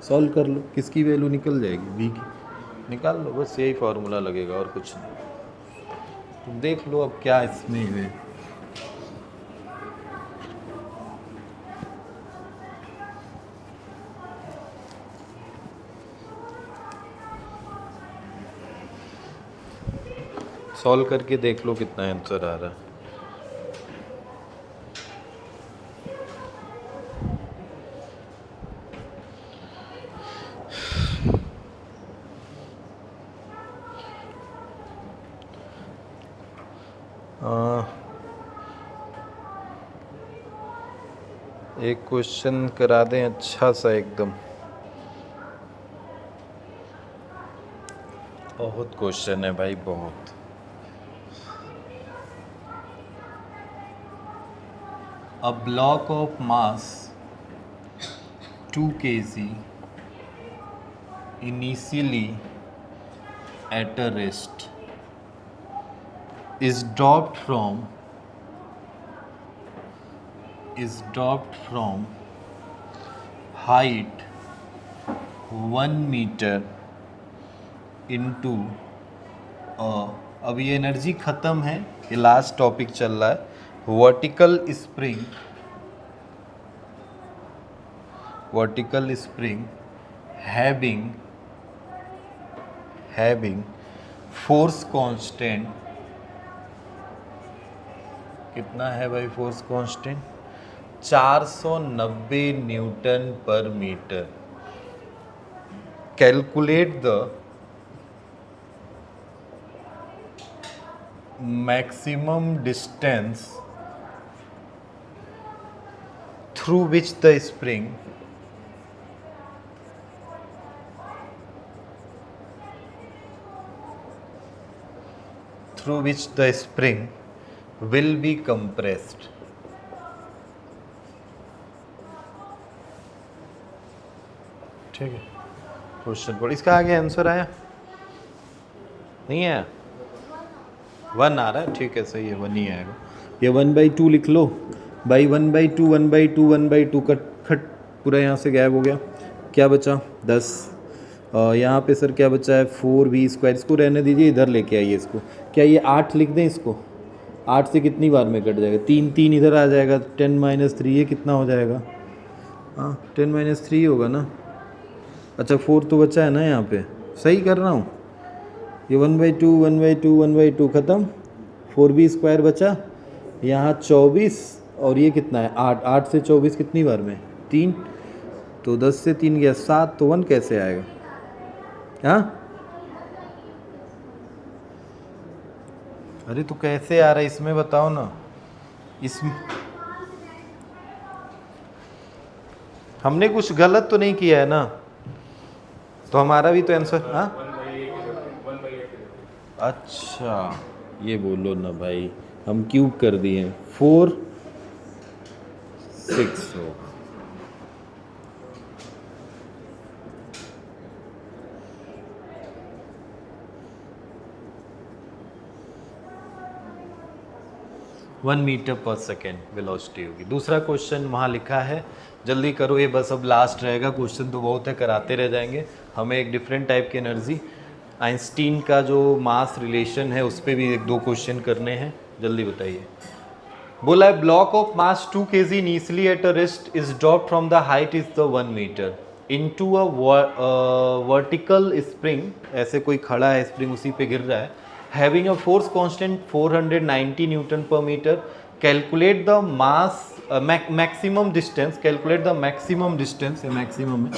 सॉल्व कर लो, किसकी वैल्यू निकल जाएगी? v की निकाल लो, बस यही फार्मूला लगेगा और कुछ नहीं। तो देख लो अब क्या इसमें है। सॉल्व करके देख लो कितना आंसर आ रहा है। एक क्वेश्चन करा दें अच्छा सा एकदम, बहुत क्वेश्चन है भाई, बहुत। A block of mass 2 kg initially at a rest is dropped from height 1 meter into अब ये एनर्जी ख़त्म है, ये लास्ट टॉपिक चल रहा है। Vertical spring having force constant, कितना है भाई force constant? 490 newton per metre. Calculate the maximum distance through which the spring will be compressed। ठीक है, क्वेश्चन पढ़, इसका आगे आंसर आया नहीं आया? 1 आ रहा है, ठीक है सही है, 1 ही आएगा। ये 1/2 लिख लो भाई, 1/2 1/2 1/2 कट खट पूरा यहाँ से गायब हो गया। क्या बचा? 10। यहाँ पे सर क्या बचा है? 4v²। इसको रहने दीजिए, इधर लेके आइए इसको। क्या ये 8 लिख दें इसको? 8 से कितनी बार में कट जाएगा? 3 3 इधर आ जाएगा, 10 - 3 ये कितना हो जाएगा? हाँ 10 - 3 होगा ना। अच्छा 4 तो बचा है ना यहाँ पे, सही कर रहा हूँ। ये 1/2 1/2 1/2 ख़त्म, 4v² बचा, यहाँ 24 और ये कितना है? 8। 8 से 24 कितनी बार में? 3। तो 10 से 3 गया 7, तो 1 कैसे आएगा? हाँ अरे तो कैसे आ रहा है इसमें बताओ ना। इसमें हमने कुछ गलत तो नहीं किया है ना, तो हमारा भी तो आंसर। हाँ अच्छा ये बोलो ना भाई, हम क्यूब कर दिए 4 6 हो। वन मीटर पर सेकेंड वेलोसिटी होगी। दूसरा क्वेश्चन वहाँ लिखा है, जल्दी करो ये बस अब लास्ट रहेगा। क्वेश्चन तो बहुत है, कराते रह जाएंगे। हमें एक डिफरेंट टाइप की एनर्जी, आइंस्टीन का जो मास रिलेशन है उस पर भी 1-2 क्वेश्चन करने हैं, जल्दी बताइए। बोला है block of mass 2 kg initially at a rest is drop from the height is the 1 metre into a vertical spring, ऐसे कोई खड़ा है स्प्रिंग उसी पे गिर रहा है, having a force constant 490 newton per metre. Calculate the mass maximum distance, calculate the maximum distance, maximum है,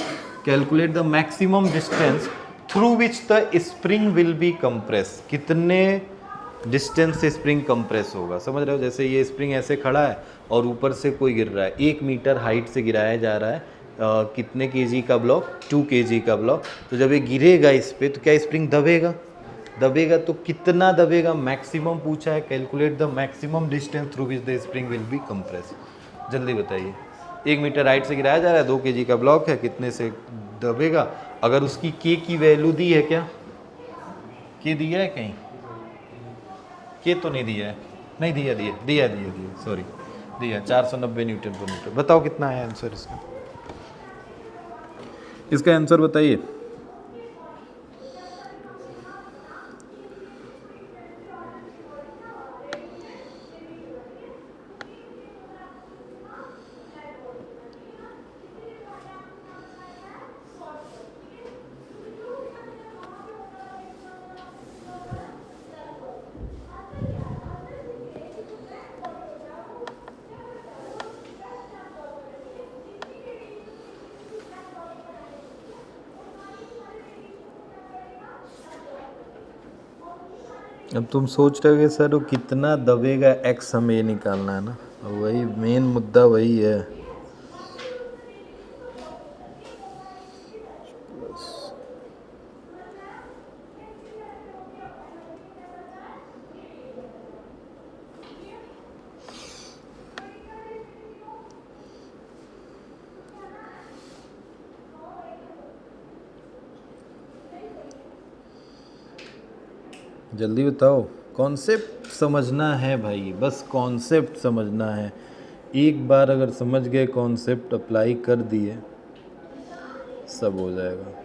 calculate the maximum distance through which the spring will be compress. कितने डिस्टेंस से स्प्रिंग कंप्रेस होगा, समझ रहे हो? जैसे ये spring ऐसे खड़ा है और ऊपर से कोई गिर रहा है, 1 मीटर हाइट से गिराया जा रहा है, कितने केजी का ब्लॉक, 2 केजी का ब्लॉक। तो जब ये गिरेगा इस पे तो क्या स्प्रिंग दबेगा, दबेगा तो कितना दबेगा, मैक्सिमम पूछा है, calculate the maximum distance through which the spring will be compress. जल्दी बताइए, 1 मीटर हाइट से गिराया जा रहा है, 2 केजी का ब्लॉक है, कितने से दबेगा। अगर उसकी के की वैल्यू दी है, क्या के दिया है कहीं, के तो नहीं दिया है, नहीं दिया दिया सॉरी दिया 490 न्यूटन पर मीटर। बताओ कितना है आंसर इसका, इसका आंसर बताइए। अब तुम सोच रहे हो कि सर वो कितना दबेगा, एक्स हमें ये निकालना है ना, वही मेन मुद्दा वही है। जल्दी बताओ, कॉन्सेप्ट समझना है भाई, बस कॉन्सेप्ट समझना है। एक बार अगर समझ गए, कॉन्सेप्ट अप्लाई कर दिए, सब हो जाएगा।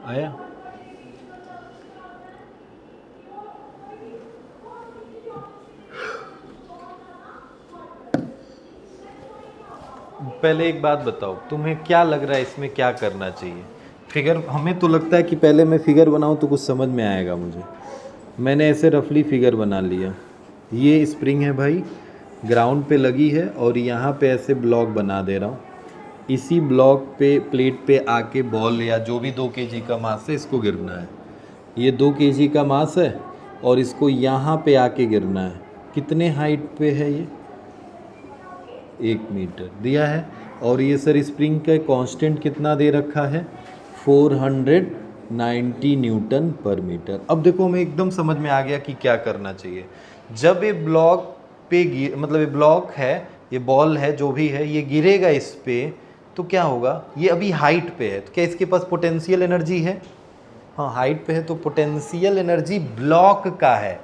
आया, पहले एक बात बताओ, तुम्हें क्या लग रहा है इसमें क्या करना चाहिए। फिगर, हमें तो लगता है कि पहले मैं फिगर बनाऊं तो कुछ समझ में आएगा मुझे। मैंने ऐसे रफली फिगर बना लिया, ये स्प्रिंग है भाई, ग्राउंड पे लगी है, और यहाँ पे ऐसे ब्लॉक बना दे रहा हूँ। इसी ब्लॉक पे, प्लेट पे आके बॉल या जो भी 2 केजी का मास है, इसको गिरना है। ये 2 केजी का मास है और इसको यहाँ पे आके गिरना है। कितने हाइट पे है ये, 1 मीटर दिया है। और ये सर स्प्रिंग का कांस्टेंट कितना दे रखा है, 490 न्यूटन पर मीटर। अब देखो, हमें एकदम समझ में आ गया कि क्या करना चाहिए। जब ये ब्लॉक पे मतलब ये ब्लॉक है, ये बॉल है, जो भी है, ये गिरेगा इस पे, तो क्या होगा, ये अभी हाइट पे है, तो क्या इसके पास पोटेंशियल एनर्जी है, हाँ हाइट पे है, तो पोटेंशियल एनर्जी ब्लॉक का है,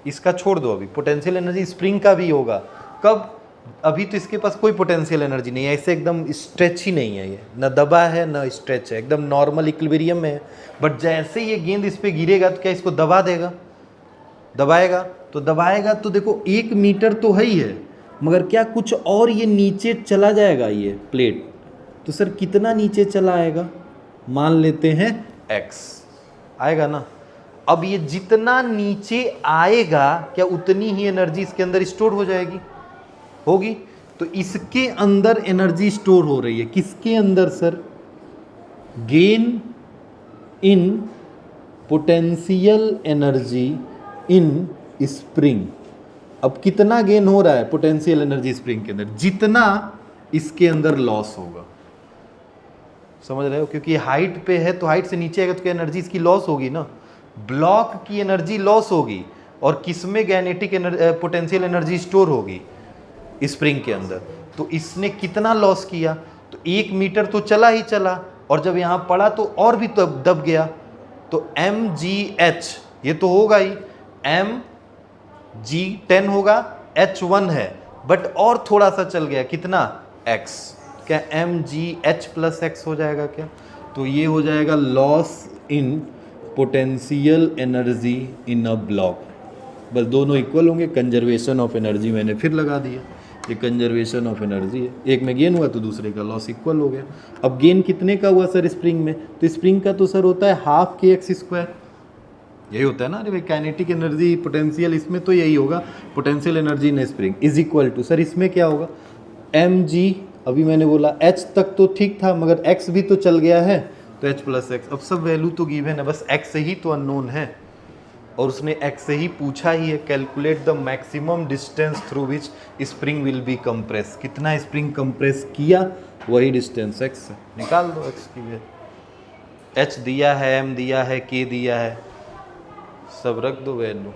इसका छोड़ दो। अभी पोटेंशियल एनर्जी स्प्रिंग का भी होगा, कब, अभी तो इसके पास कोई पोटेंशियल एनर्जी नहीं है, ऐसे एकदम स्ट्रेच ही नहीं है, ये न दबा है न स्ट्रेच है, एकदम नॉर्मल इक्विलिब्रियम में है। बट जैसे ये गेंद इस पे गिरेगा तो क्या इसको दबा देगा, दबाएगा, तो दबाएगा तो देखो 1 मीटर तो है ही है, मगर क्या कुछ और ये नीचे चला जाएगा ये प्लेट, तो सर कितना नीचे चला आएगा, मान लेते हैं x आएगा ना। अब ये जितना नीचे आएगा, क्या उतनी ही एनर्जी इसके अंदर स्टोर हो जाएगी, होगी। तो इसके अंदर एनर्जी स्टोर हो रही है, किसके अंदर sir, gain in potential energy in spring. अब कितना गेन हो रहा है पोटेंशियल एनर्जी स्प्रिंग के अंदर, जितना इसके अंदर लॉस होगा, समझ रहे हो, क्योंकि हाइट पे है तो हाइट से नीचे आएगा तो क्या एनर्जी इसकी लॉस होगी ना, ब्लॉक की एनर्जी लॉस होगी, और किसमें गैनेटिक पोटेंशियल एनर्जी स्टोर होगी, स्प्रिंग के अंदर। तो इसने कितना लॉस किया, तो 1 मीटर तो चला ही चला, और जब यहाँ पड़ा तो और भी तो दब गया, तो mgh ये तो होगा ही, mg 10 होगा, h1 है, बट और थोड़ा सा चल गया, कितना, x, क्या mgh प्लस x हो जाएगा क्या, तो ये हो जाएगा loss in potential energy in a block. बस दोनों इक्वल होंगे, कंजर्वेशन ऑफ एनर्जी मैंने फिर लगा दिया, ये कंजर्वेशन ऑफ एनर्जी है, एक में गेन हुआ तो दूसरे का लॉस इक्वल हो गया। अब गेन कितने का हुआ सर स्प्रिंग में, तो स्प्रिंग का तो सर होता है ½ kx², यही होता है ना, अरे भाई काइनेटिक एनर्जी पोटेंशियल, इसमें तो यही होगा, potential energy in spring is equal to, sir इसमें क्या होगा, एम जी, अभी मैंने बोला एच तक तो ठीक था मगर एक्स भी तो चल गया है, तो एच प्लस एक्स, अब सब वैल्यू तो गिवन है, बस एक्स ही तो अननोन है, और उसने एक्स से ही पूछा ही है, calculate the maximum distance through which spring will be compress, कितना स्प्रिंग कंप्रेस किया, वही डिस्टेंस एक्स है, निकाल दो एक्स की वैल्यू, एच दिया है, एम दिया है, के दिया है, सब रख दो वैल्यू।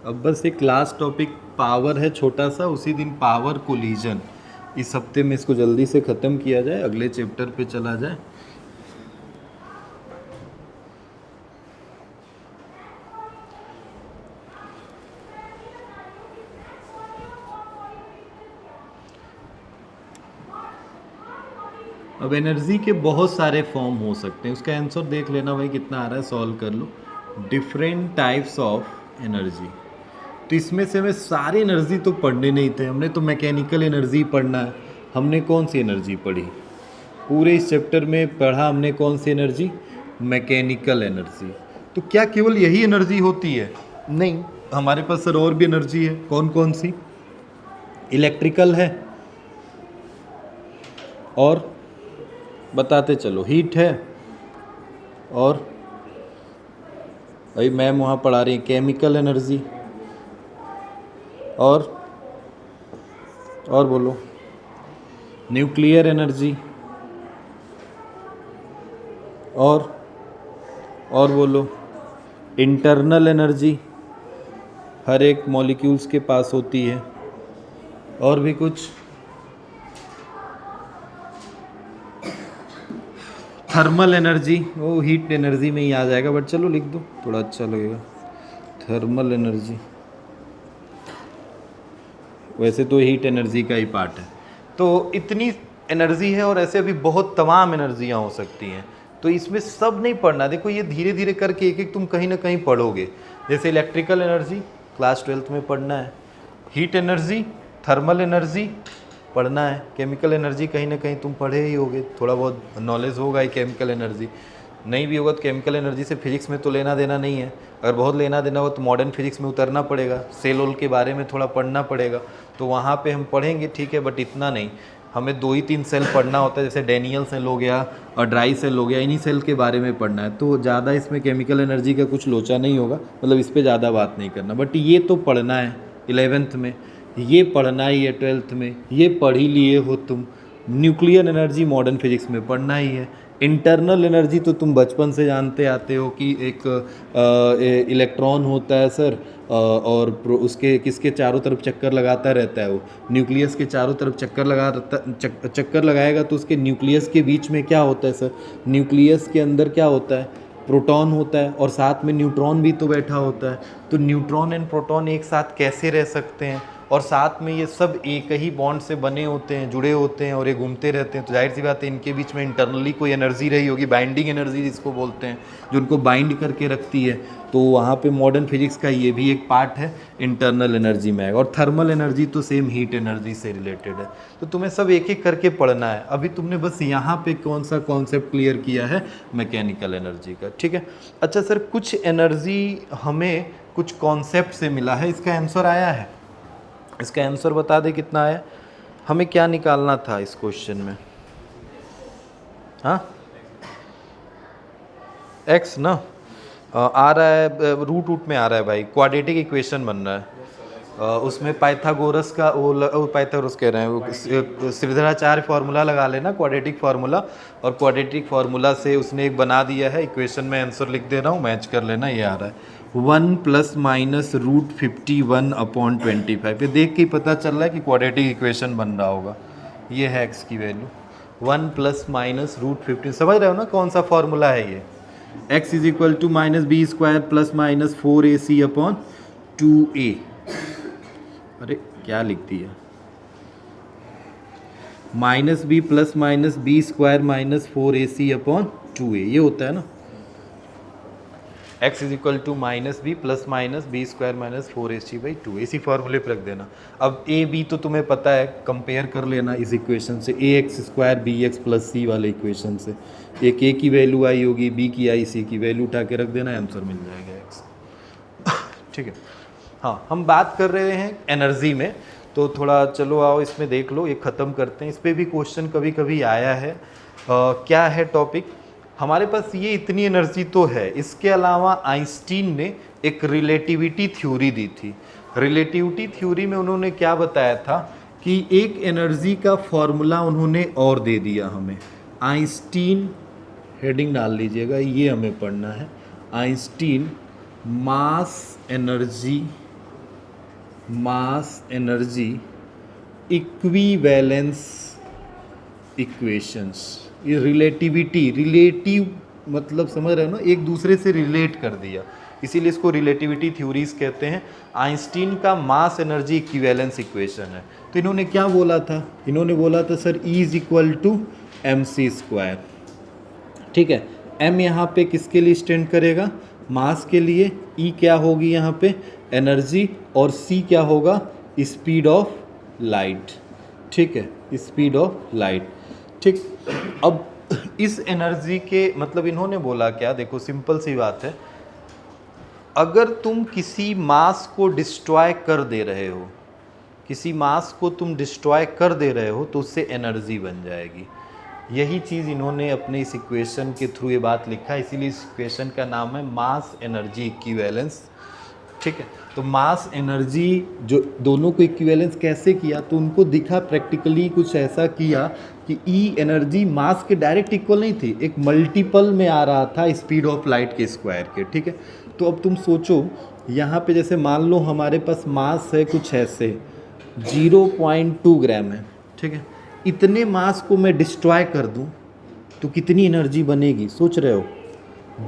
अब बस एक लास्ट टॉपिक पावर है छोटा सा, उसी दिन पावर कोलिजन, इस हफ्ते में इसको जल्दी से ख़त्म किया जाए, अगले चैप्टर पे चला जाए। अब एनर्जी के बहुत सारे फॉर्म हो सकते हैं, उसका आंसर देख लेना भाई कितना आ रहा है, सॉल्व कर लो। डिफरेंट टाइप्स ऑफ एनर्जी, तो इसमें से हमें सारी एनर्जी तो पढ़ने नहीं थे, हमने तो मैकेनिकल एनर्जी पढ़ना है। हमने कौन सी एनर्जी पढ़ी पूरे इस चैप्टर में, पढ़ा हमने कौन सी एनर्जी, मैकेनिकल एनर्जी। तो क्या केवल यही एनर्जी होती है, नहीं, हमारे पास सर और भी एनर्जी है, कौन कौन सी, इलेक्ट्रिकल है, और बताते चलो, हीट है, और भाई मैम वहाँ पढ़ा रही है केमिकल एनर्जी, और बोलो न्यूक्लियर एनर्जी, और बोलो इंटरनल एनर्जी, हर एक मॉलिक्यूल्स के पास होती है, और भी कुछ, थर्मल एनर्जी, वो हीट एनर्जी में ही आ जाएगा, बट चलो लिख दो थोड़ा अच्छा लगेगा, थर्मल एनर्जी, वैसे तो हीट एनर्जी का ही पार्ट है। तो इतनी एनर्जी है, और ऐसे अभी बहुत तमाम एनर्जियाँ हो सकती हैं, तो इसमें सब नहीं पढ़ना, देखो ये धीरे धीरे करके एक एक तुम कहीं ना कहीं पढ़ोगे, जैसे इलेक्ट्रिकल एनर्जी क्लास 12th में पढ़ना है, हीट एनर्जी, थर्मल एनर्जी पढ़ना है, केमिकल एनर्जी कहीं ना कहीं तुम पढ़े ही होगे, थोड़ा बहुत नॉलेज होगा ही केमिकल एनर्जी, नहीं भी होगा तो केमिकल एनर्जी से फिजिक्स में तो लेना देना नहीं है, अगर बहुत लेना देना हो तो मॉडर्न फिजिक्स में उतरना पड़ेगा, सेल वोल के बारे में थोड़ा पढ़ना पड़ेगा, तो वहाँ पे हम पढ़ेंगे, ठीक है, बट इतना नहीं, हमें 2 ही 3 सेल पढ़ना होता है, जैसे डेनियल सेल हो गया और ड्राई सेल हो गया, इन्हीं सेल के बारे में पढ़ना है, तो ज़्यादा इसमें केमिकल एनर्जी का कुछ लोचा नहीं होगा, मतलब इस पर ज़्यादा बात नहीं करना, बट ये तो पढ़ना है 11th में, ये पढ़ना ही है 12th में, ये पढ़ ही लिए हो तुम, न्यूक्लियर एनर्जी मॉडर्न फिजिक्स में पढ़ना ही है, इंटरनल एनर्जी तो तुम बचपन से जानते आते हो कि एक इलेक्ट्रॉन होता है सर, और उसके किसके चारों तरफ चक्कर लगाता रहता है, वो न्यूक्लियस के चारों तरफ चक्कर लगाएगा, तो उसके न्यूक्लियस के बीच में क्या होता है सर, न्यूक्लियस के अंदर क्या होता है, प्रोटॉन होता है, और साथ में न्यूट्रॉन भी तो बैठा होता है, तो न्यूट्रॉन एंड प्रोटॉन एक साथ कैसे रह सकते हैं, और साथ में ये सब एक ही बॉन्ड से बने होते हैं, जुड़े होते हैं, और ये घूमते रहते हैं, तो जाहिर सी बात है इनके बीच में इंटरनली कोई एनर्जी रही होगी, बाइंडिंग एनर्जी जिसको बोलते हैं, जो उनको बाइंड करके रखती है, तो वहाँ पे मॉडर्न फिजिक्स का ये भी एक पार्ट है, इंटरनल एनर्जी में, और थर्मल एनर्जी तो सेम हीट एनर्जी से रिलेटेड है, तो तुम्हें सब एक एक करके पढ़ना है। अभी तुमने बस यहाँ पे कौन सा कॉन्सेप्ट क्लियर किया है, मैकेनिकल एनर्जी का, ठीक है। अच्छा सर, कुछ एनर्जी हमें कुछ कॉन्सेप्ट से मिला है, इसका आंसर आया है, इसका आंसर बता दे कितना है, हमें क्या निकालना था इस क्वेश्चन में, हाँ एक्स ना, आ रहा है रूट में आ रहा है भाई, क्वाड्रेटिक इक्वेशन बन रहा है, उसमें पाइथागोरस का वो पाइथागोरस कह रहे हैं, वो श्रीधराचार्य फार्मूला लगा लेना, क्वाड्रेटिक फार्मूला, और क्वाड्रेटिक फार्मूला से उसने एक बना दिया है इक्वेशन में, आंसर लिख दे रहा हूँ, मैच कर लेना, ये आ रहा है 1 ± √51/25, ये देख के ही पता चल रहा है कि क्वाड्रेटिक इक्वेशन बन रहा होगा, ये है एक्स की वैल्यू 1 ± √50, समझ रहे हो ना कौन सा फार्मूला है ये, x = -b² ± 4ac/2a, अरे क्या लिख दिया, -b ± b² - 4ac/2a, ये होता है ना, x is equal to minus b plus minus b square minus 4ac/2, इसी फॉर्मूले पर रख देना। अब ए बी तो तुम्हें पता है, कंपेयर कर लेना इस इक्वेशन से, ax² bx प्लस सी वाले इक्वेशन से। एक ए की वैल्यू आई होगी, बी की आई, सी की वैल्यू उठा के रख देना, आंसर मिल जाएगा x। ठीक है, हाँ हम बात कर रहे हैं एनर्जी में, तो थोड़ा चलो आओ इसमें देख लो, ये ख़त्म करते हैं। इस पर भी क्वेश्चन कभी कभी आया है। क्या है टॉपिक, हमारे पास ये इतनी एनर्जी तो है, इसके अलावा आइंस्टीन ने एक रिलेटिविटी थ्योरी दी थी। रिलेटिविटी थ्योरी में उन्होंने क्या बताया था कि एक एनर्जी का फॉर्मूला उन्होंने और दे दिया हमें। आइंस्टीन, हेडिंग डाल लीजिएगा, ये हमें पढ़ना है। Einstein mass energy equivalence equations. ये रिलेटिव मतलब समझ रहे हो ना, एक दूसरे से रिलेट कर दिया, इसीलिए इसको रिलेटिविटी थ्योरीज कहते हैं। आइंस्टीन का मास एनर्जी इक्विवेलेंस इक्वेशन है। तो इन्होंने क्या बोला था, इन्होंने बोला था sir E is equal to mc²। ठीक है, m यहाँ पे किसके लिए स्टैंड करेगा, मास के लिए, E क्या होगी यहाँ पे एनर्जी, और C क्या होगा स्पीड ऑफ लाइट। ठीक है, स्पीड ऑफ लाइट। ठीक, अब इस एनर्जी के मतलब इन्होंने बोला क्या, देखो सिंपल सी बात है, अगर तुम किसी मास को डिस्ट्रॉय कर दे रहे हो, किसी मास को तुम डिस्ट्रॉय कर दे रहे हो तो उससे एनर्जी बन जाएगी। यही चीज़ इन्होंने अपने इस इक्वेशन के थ्रू ये बात लिखा है, इसीलिए इस इक्वेशन का नाम है मास एनर्जी इक्विवेलेंस। ठीक है, तो मास एनर्जी जो दोनों को इक्विवेलेंस कैसे किया, तो उनको दिखा प्रैक्टिकली कुछ ऐसा किया कि ई एनर्जी मास के डायरेक्ट इक्वल नहीं थी, एक मल्टीपल में आ रहा था स्पीड ऑफ लाइट के स्क्वायर के। ठीक है, तो अब तुम सोचो यहाँ पे जैसे मान लो हमारे पास मास है कुछ ऐसे 0.2 ग्राम है। ठीक है, इतने मास को मैं डिस्ट्रॉय कर दूं तो कितनी एनर्जी बनेगी, सोच रहे हो,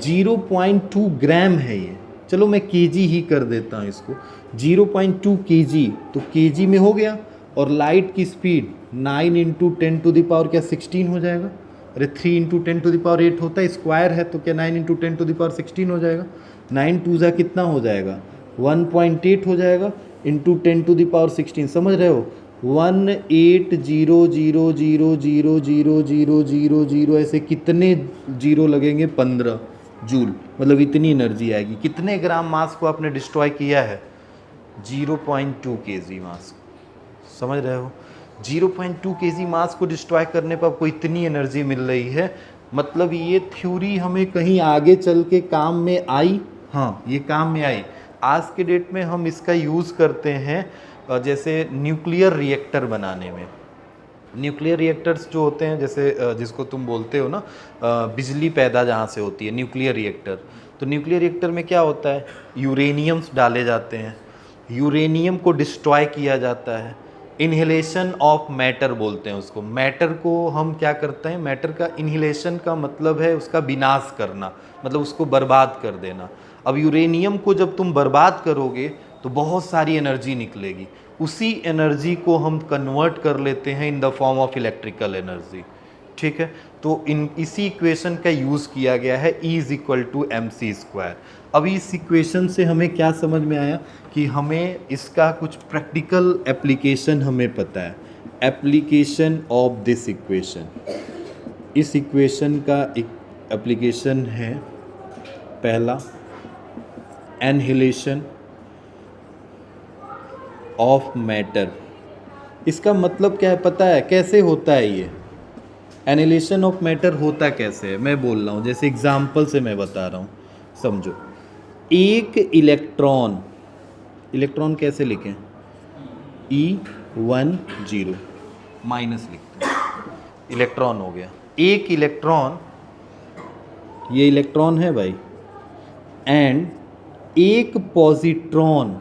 0.2 ग्राम है ये, चलो मैं केजी ही कर देता हूँ इसको, 0.2 केजी, तो केजी में हो गया, और लाइट की speed 9 into 10 to the power क्या 16 हो जाएगा, अरे 3 इंटू 10 टू द पावर 8 होता है, स्क्वायर है तो क्या 9 इंटू 10 टू द पावर 16 हो जाएगा, 9 टू जा कितना हो जाएगा 1.8 हो जाएगा, इंटू 10 टू द पावर 16, समझ रहे हो, 18000000000 ऐसे कितने जीरो लगेंगे, 15 जूल, मतलब इतनी एनर्जी आएगी। कितने ग्राम मास को आपने डिस्ट्रॉय किया है, 0.2 केजी मास, समझ रहे हो, 0.2 केजी मास को डिस्ट्रॉय करने पर आपको इतनी एनर्जी मिल रही है। मतलब ये थ्योरी हमें कहीं आगे चल के काम में आई, हाँ ये काम में आई। आज के डेट में हम इसका यूज़ करते हैं जैसे न्यूक्लियर रिएक्टर बनाने में। न्यूक्लियर रिएक्टर्स जो होते हैं, जैसे जिसको तुम बोलते हो ना बिजली पैदा जहाँ से होती है, न्यूक्लियर रिएक्टर। तो न्यूक्लियर रिएक्टर में क्या होता है, यूरेनियम्स डाले जाते हैं, यूरेनियम को डिस्ट्रॉय किया जाता है, इन्हेलेशन ऑफ मैटर बोलते हैं उसको। मैटर को हम क्या करते हैं, मैटर का इन्हेलेशन का मतलब है उसका विनाश करना, मतलब उसको बर्बाद कर देना। अब यूरेनियम को जब तुम बर्बाद करोगे तो बहुत सारी एनर्जी निकलेगी, उसी एनर्जी को हम कन्वर्ट कर लेते हैं in the form of electrical energy. ठीक है, तो इसी इक्वेशन का यूज़ किया गया है, E is equal to mc²। अब इस इक्वेशन से हमें क्या समझ में आया कि हमें इसका कुछ प्रैक्टिकल एप्लीकेशन हमें पता है। एप्लीकेशन ऑफ दिस इक्वेशन, इस इक्वेशन का एक एप्लीकेशन है पहला, एनहिलेशन ऑफ मैटर। इसका मतलब क्या है पता है, कैसे होता है ये एनिलेशन ऑफ मैटर, होता कैसे है मैं बोल रहा हूँ, जैसे एग्जाम्पल से मैं बता रहा हूँ, समझो। एक इलेक्ट्रॉन, इलेक्ट्रॉन कैसे लिखें, E10 माइनस लिखते हैं, इलेक्ट्रॉन हो गया, एक इलेक्ट्रॉन, ये इलेक्ट्रॉन है भाई, एंड एक पॉजिट्रॉन,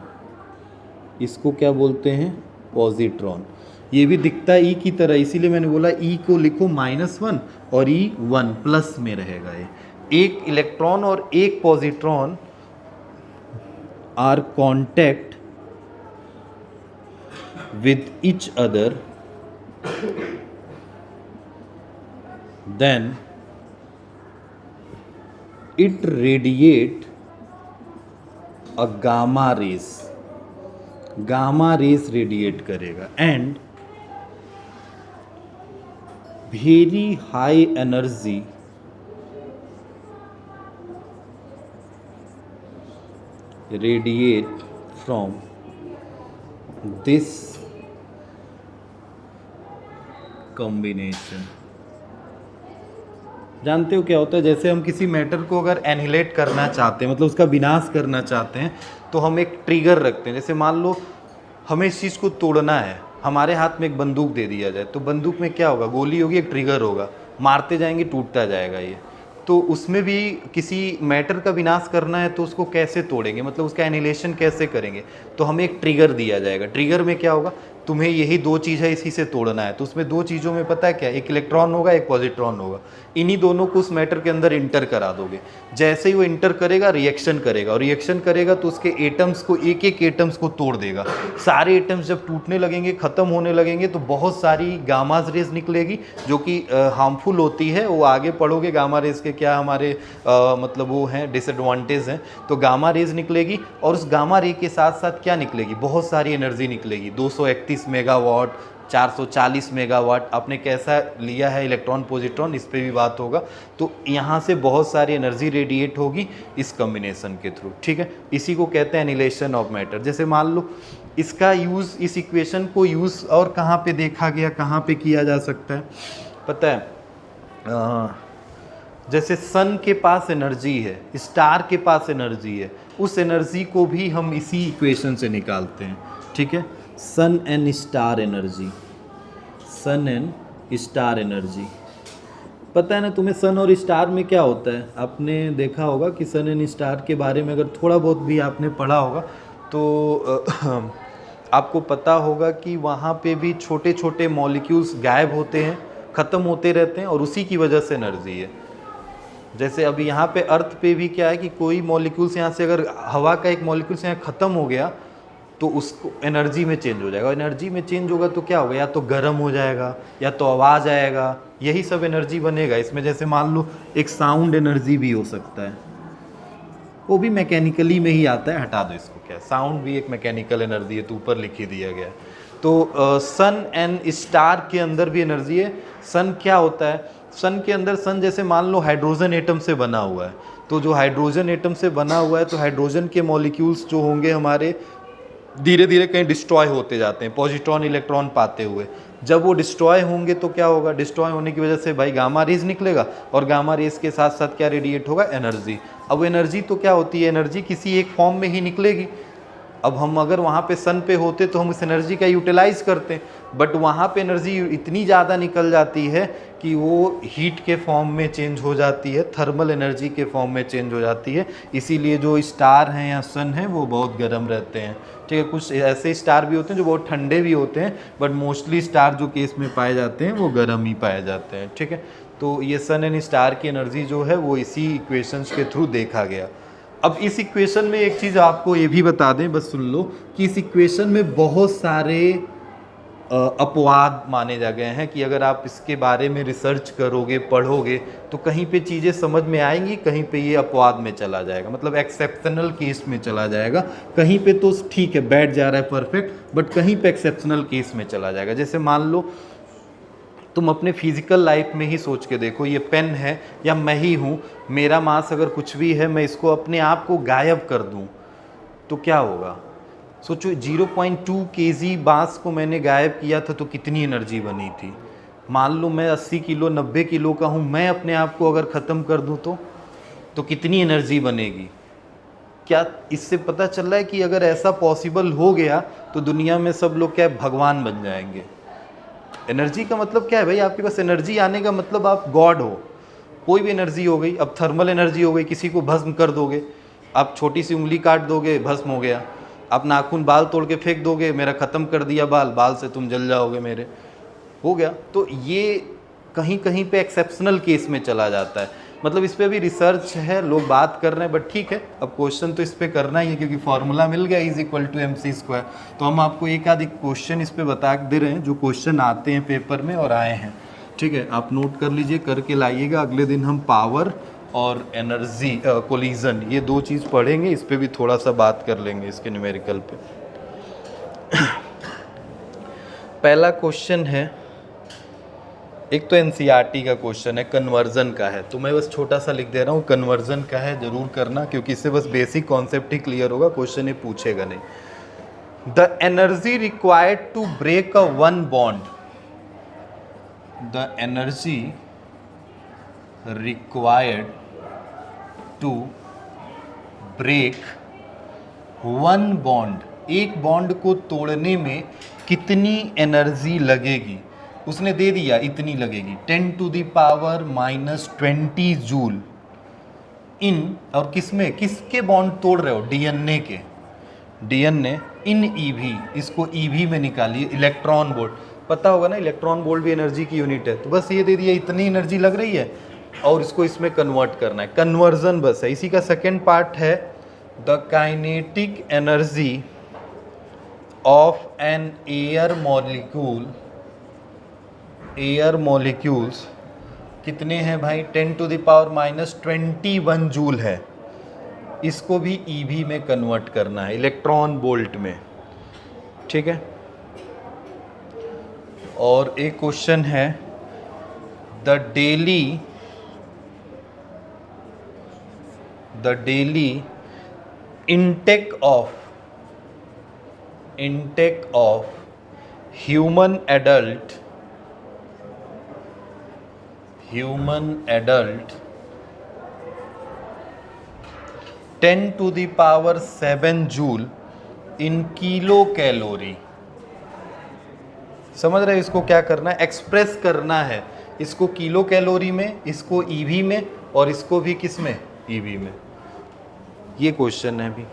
इसको क्या बोलते हैं, पॉजिट्रॉन। ये भी दिखता है E की तरह, इसीलिए मैंने बोला E को लिखो -1 और E 1 प्लस में रहेगा। ये एक इलेक्ट्रॉन और एक positron are contact with each other, then it radiate a gamma rays radiate करेगा and very high energy radiate from this combination. जानते हो क्या होता है, जैसे हम किसी मैटर को अगर एनिहिलेट करना चाहते हैं, मतलब उसका विनाश करना चाहते हैं, तो हम एक ट्रिगर रखते हैं। जैसे मान लो हमें इस चीज़ को तोड़ना है, हमारे हाथ में एक बंदूक दे दिया जाए, तो बंदूक में क्या होगा, गोली होगी, एक ट्रिगर होगा, मारते जाएंगे टूटता जाएगा ये। तो उसमें भी किसी मैटर का विनाश करना है तो उसको कैसे तोड़ेंगे, मतलब उसका एनिहिलेशन कैसे करेंगे, तो हमें एक ट्रिगर दिया जाएगा। ट्रिगर में क्या होगा, तुम्हें यही दो चीज़ है, इसी से तोड़ना है, तो उसमें दो चीज़ों में पता है क्या, एक इलेक्ट्रॉन होगा, एक पॉजिट्रॉन होगा, इन्हीं दोनों को उस मैटर के अंदर इंटर करा दोगे। जैसे ही वो इंटर करेगा रिएक्शन करेगा, और रिएक्शन करेगा तो उसके एटम्स को, एक एक एटम्स को तोड़ देगा। सारे एटम्स जब टूटने लगेंगे, ख़त्म होने लगेंगे, तो बहुत सारी गामाज रेज निकलेगी जो कि हार्मफुल होती है। वो आगे पढ़ोगे गामा रेज के क्या हमारे मतलब वो हैं डिसएडवांटेज हैं। तो गामा रेज निकलेगी, और उस गामा रे के साथ साथ क्या निकलेगी, बहुत सारी एनर्जी निकलेगी। 231 मेगावाट, 440 मेगावाट, आपने कैसा लिया है इलेक्ट्रॉन पॉजिट्रॉन, इस पे भी बात होगा। तो यहाँ से बहुत सारी एनर्जी रेडिएट होगी इस कॉम्बिनेशन के थ्रू, ठीक है। इसी को कहते हैं एनिहिलेशन ऑफ मैटर। जैसे मान लो इसका यूज़, इस इक्वेशन को यूज़ और कहाँ पे देखा गया, कहाँ पे किया जा सकता है, पता है, जैसे सन के पास एनर्जी है, स्टार के पास एनर्जी है, उस एनर्जी को भी हम इसी इक्वेशन से निकालते हैं, ठीक है। Sun and star energy, sun and star energy, पता है ना तुम्हें सन और स्टार में क्या होता है, आपने देखा होगा कि सन एंड स्टार के बारे में अगर थोड़ा बहुत भी आपने पढ़ा होगा तो आपको पता होगा कि वहाँ पे भी छोटे छोटे मॉलिक्यूल्स गायब होते हैं, ख़त्म होते रहते हैं, और उसी की वजह से एनर्जी है। जैसे अभी यहाँ पे अर्थ पे भी क्या है कि कोई मॉलिक्यूल्स यहाँ से, अगर हवा का एक मॉलिक्यूल से यहाँ ख़त्म हो गया तो उसको एनर्जी में चेंज हो जाएगा। एनर्जी में चेंज होगा तो क्या होगा, या तो गर्म हो जाएगा, या तो आवाज़ आएगा, यही सब एनर्जी बनेगा इसमें। जैसे मान लो एक साउंड एनर्जी भी हो सकता है, वो भी मैकेनिकली में ही आता है, हटा दो इसको, क्या साउंड भी एक मैकेनिकल एनर्जी है, तो ऊपर लिख ही दिया गया है। तो सन एंड स्टार के अंदर भी एनर्जी है। सन क्या होता है, सन के अंदर, सन जैसे मान लो हाइड्रोजन एटम से बना हुआ है, तो जो हाइड्रोजन एटम से बना हुआ है, तो हाइड्रोजन के मॉलिक्यूल्स जो होंगे हमारे धीरे धीरे कहीं डिस्ट्रॉय होते जाते हैं, पॉजिट्रॉन इलेक्ट्रॉन पाते हुए। जब वो डिस्ट्रॉय होंगे तो क्या होगा, डिस्ट्रॉय होने की वजह से भाई गामा रेज निकलेगा, और गामा रेज के साथ साथ क्या रेडिएट होगा, एनर्जी। अब एनर्जी तो क्या होती है, एनर्जी किसी एक फॉर्म में ही निकलेगी। अब हम अगर वहाँ पे सन पे होते तो हम उस एनर्जी का यूटिलाइज करते, बट वहाँ पे एनर्जी इतनी ज़्यादा निकल जाती है कि वो हीट के फॉर्म में चेंज हो जाती है, थर्मल एनर्जी के फॉर्म में चेंज हो जाती है। इसीलिए जो स्टार हैं या सन हैं वो बहुत गर्म रहते हैं, ठीक है। कुछ ऐसे स्टार भी होते हैं जो बहुत ठंडे भी होते हैं, बट मोस्टली स्टार जो केस में पाए जाते हैं वो गर्म ही पाए जाते हैं, ठीक है। तो ये सन एंड स्टार की एनर्जी जो है वो इसी इक्वेशंस के थ्रू देखा गया। अब इस इक्वेशन में एक चीज़ आपको ये भी बता दें, बस सुन लो, कि इस इक्वेशन में बहुत सारे अपवाद माने जा गए हैं कि अगर आप इसके बारे में रिसर्च करोगे, पढ़ोगे, तो कहीं पे चीज़ें समझ में आएंगी, कहीं पे ये अपवाद में चला जाएगा, मतलब एक्सेप्शनल केस में चला जाएगा। कहीं पे तो ठीक है बैठ जा रहा है परफेक्ट, बट कहीं पे एक्सेप्शनल केस में चला जाएगा। जैसे मान लो तुम अपने फिजिकल लाइफ में ही सोच के देखो, ये पेन है या मैं ही हूँ, मेरा मास अगर कुछ भी है, मैं इसको अपने आप को गायब कर दूँ तो क्या होगा। सोचो 0.2 kg बांस को मैंने गायब किया था तो कितनी एनर्जी बनी थी। मान लो मैं 80 किलो 90 किलो का हूँ, मैं अपने आप को अगर ख़त्म कर दूँ तो कितनी एनर्जी बनेगी। क्या इससे पता चल रहा है कि अगर ऐसा पॉसिबल हो गया तो दुनिया में सब लोग क्या भगवान बन जाएंगे। एनर्जी का मतलब क्या है भाई, आपके पास एनर्जी आने का मतलब आप गॉड हो। कोई भी एनर्जी हो गई, अब थर्मल एनर्जी हो गई, किसी को भस्म कर दोगे, आप छोटी सी उंगली काट दोगे भस्म हो गया, आप नाखून बाल तोड़ के फेंक दोगे, मेरा ख़त्म कर दिया बाल से तुम जल जाओगे मेरे, हो गया। तो ये कहीं कहीं पे एक्सेप्शनल केस में चला जाता है, मतलब इस पर भी रिसर्च है, लोग बात कर रहे हैं, बट ठीक है, अब क्वेश्चन तो इस पर करना ही है क्योंकि फॉर्मूला मिल गया E=mc²। तो हम आपको एक आध क्वेश्चन इस पर बता दे रहे हैं जो क्वेश्चन आते हैं पेपर में और आए हैं, ठीक है। आप नोट कर लीजिए, करके लाइएगा, अगले दिन हम पावर और एनर्जी कोलिजन, ये दो चीज़ पढ़ेंगे, इस पे भी थोड़ा सा बात कर लेंगे इसके न्यूमेरिकल पे। पहला क्वेश्चन है, एक तो एनसीईआरटी का क्वेश्चन है, कन्वर्जन का है, तो मैं बस छोटा सा लिख दे रहा हूँ, कन्वर्जन का है, जरूर करना, क्योंकि इससे बस बेसिक कॉन्सेप्ट ही क्लियर होगा, क्वेश्चन ये पूछेगा नहीं। The energy required to break a one bond, the energy required to break one bond, एक बॉन्ड को तोड़ने में कितनी एनर्जी लगेगी, उसने दे दिया इतनी लगेगी, 10⁻⁻20 जूल इन, और किसमें, किसके बॉन्ड तोड़ रहे हो, डीएनए के, डीएनए इन ईवी, इसको ईवी में निकालिए, इलेक्ट्रॉन वोल्ट, पता होगा ना इलेक्ट्रॉन वोल्ट भी एनर्जी की यूनिट है, तो बस ये दे दिया इतनी एनर्जी लग रही है और इसको इसमें कन्वर्ट करना है, कन्वर्जन बस है। इसी का सेकेंड पार्ट है the kinetic energy of an air molecule, air molecules कितने हैं भाई, 10⁻⁻21 जूल है, इसको भी ईवी में कन्वर्ट करना है, इलेक्ट्रॉन वोल्ट में, ठीक है। और एक क्वेश्चन है, the daily intake of human adult 10⁻7 joule in kilo calorie, समझ रहे हो, इसको क्या करना है, एक्सप्रेस करना है, इसको किलो कैलोरी में, इसको ईवी में, और इसको भी किस में, ईवी में। ये क्वेश्चन है, अभी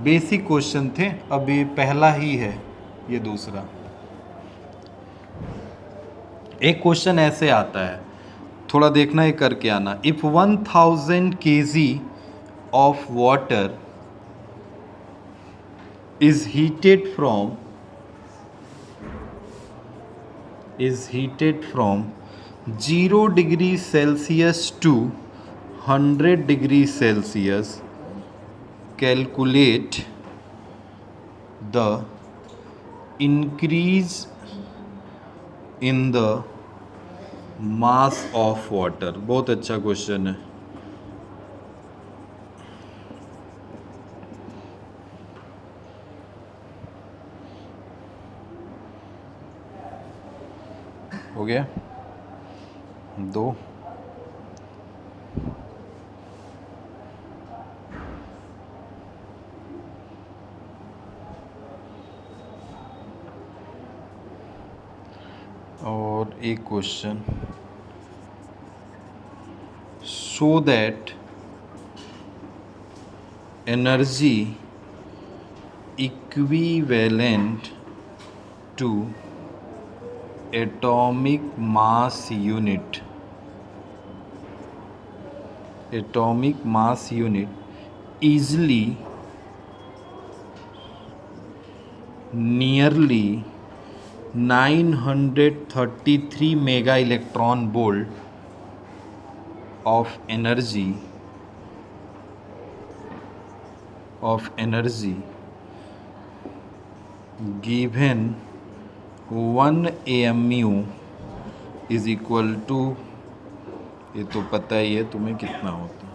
बेसिक क्वेश्चन थे, अब ये पहला ही है, ये दूसरा। एक क्वेश्चन ऐसे आता है, थोड़ा देखना ये करके आना, if 1000 kg of water is heated from 0 degree Celsius to 100 degree Celsius, calculate the increase in the mass of water। बहुत अच्छा क्वेश्चन है। हो गया दो, और एक question, so that energy equivalent to atomic mass unit easily nearly 933 mega electron volt of energy given 1 AMU is equal to, ये तो पता ही है तुम्हें कितना होता है।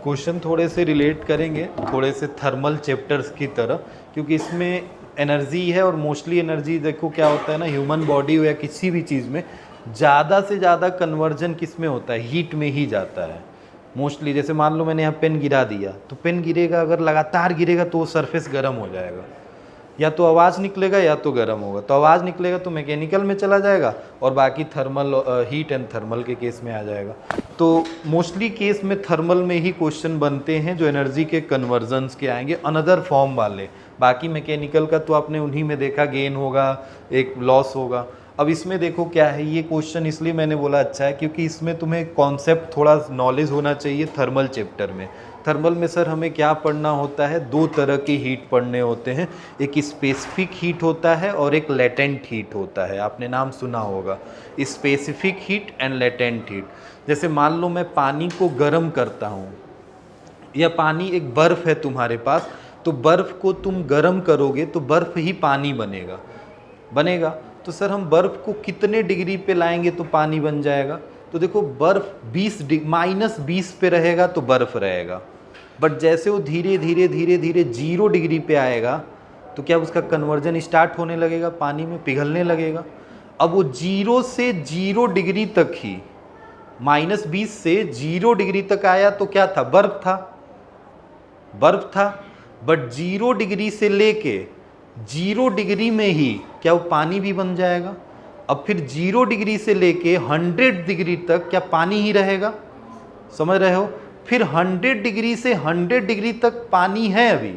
क्वेश्चन थोड़े से रिलेट करेंगे थोड़े से थर्मल चैप्टर्स की तरह, क्योंकि इसमें एनर्जी है, और मोस्टली एनर्जी देखो क्या होता है ना, ह्यूमन बॉडी हो या किसी भी चीज़ में ज़्यादा से ज़्यादा कन्वर्जन किस में होता है, हीट में ही जाता है मोस्टली। जैसे मान लो मैंने यहाँ पेन गिरा दिया, तो पेन गिरेगा, अगर लगातार गिरेगा तो वो सरफेस गर्म हो जाएगा, या तो आवाज़ निकलेगा या तो गर्म होगा, तो आवाज़ निकलेगा तो मैकेनिकल में चला जाएगा, और बाकी थर्मल, हीट एंड थर्मल के केस में आ जाएगा। तो मोस्टली केस में थर्मल में ही क्वेश्चन बनते हैं जो एनर्जी के कन्वर्जन्स के आएंगे, अनदर फॉर्म वाले। बाकी मैकेनिकल का तो आपने उन्हीं में देखा, गेन होगा, एक लॉस होगा। अब इसमें देखो क्या है, ये क्वेश्चन इसलिए मैंने बोला अच्छा है क्योंकि इसमें तुम्हें कॉन्सेप्ट थोड़ा नॉलेज होना चाहिए थर्मल चैप्टर में। थर्मल में सर हमें क्या पढ़ना होता है, दो तरह की हीट पढ़ने होते हैं, एक स्पेसिफिक हीट होता है और एक लेटेंट हीट होता है। आपने नाम सुना होगा specific heat and latent heat. जैसे मान लो मैं पानी को गर्म करता हूँ, या पानी एक बर्फ़ है तुम्हारे पास, तो बर्फ़ को तुम गर्म करोगे तो बर्फ़ ही पानी बनेगा। तो सर हम बर्फ़ को कितने डिग्री पे लाएंगे तो पानी बन जाएगा? तो देखो बर्फ़ -20 पे रहेगा तो बर्फ़ रहेगा, बट जैसे वो धीरे धीरे धीरे धीरे 0 डिग्री पे आएगा तो क्या उसका कन्वर्जन स्टार्ट होने लगेगा, पानी में पिघलने लगेगा। अब वो 0 से 0 डिग्री तक ही, -20 से 0 डिग्री तक आया तो क्या था, बर्फ था। बट 0 डिग्री से लेके 0 डिग्री में ही क्या वो पानी भी बन जाएगा। अब फिर 0 डिग्री से लेके 100 डिग्री तक क्या पानी ही रहेगा, समझ रहे हो। फिर 100 डिग्री से 100 डिग्री तक पानी है अभी,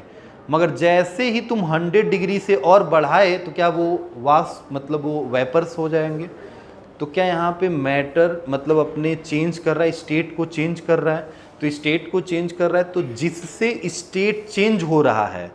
मगर जैसे ही तुम 100 डिग्री से और बढ़ाए तो क्या वो मतलब वो वेपर्स हो जाएंगे। तो क्या यहाँ पे मैटर मतलब अपने चेंज कर रहा है, स्टेट को चेंज कर रहा है। तो स्टेट को चेंज कर रहा है, तो जिससे स्टेट चेंज हो रहा है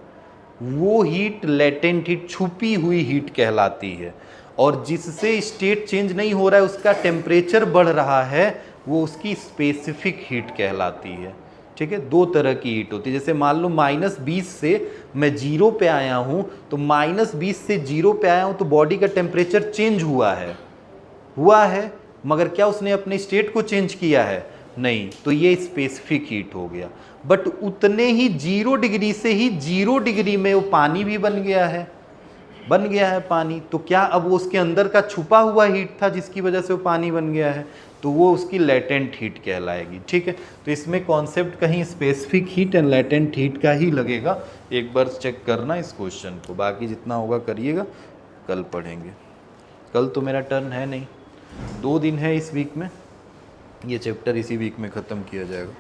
वो हीट लेटेंट हीट, छुपी हुई हीट कहलाती है। और जिससे स्टेट चेंज नहीं हो रहा है, उसका टेम्परेचर बढ़ रहा है, वो उसकी स्पेसिफिक हीट कहलाती है। ठीक है, दो तरह की हीट होती है। जैसे मान लो -20 से मैं 0 पे आया हूँ, तो -20 से 0 पे आया हूँ तो बॉडी का टेम्परेचर चेंज हुआ है, मगर क्या उसने अपने स्टेट को चेंज किया है? नहीं। तो ये स्पेसिफिक हीट हो गया। बट उतने ही 0 डिग्री से ही 0 डिग्री में वो पानी भी बन गया है पानी। तो क्या अब वो उसके अंदर का छुपा हुआ हीट था जिसकी वजह से वो पानी बन गया है, तो वो उसकी लेटेंट हीट कहलाएगी। ठीक है, तो इसमें कॉन्सेप्ट कहीं specific heat and latent heat का ही लगेगा। एक बार चेक करना इस क्वेश्चन को, बाकी जितना होगा करिएगा, कल पढ़ेंगे। कल तो मेरा टर्न है नहीं, 2 दिन है इस वीक में, ये चैप्टर इसी वीक में ख़त्म किया जाएगा।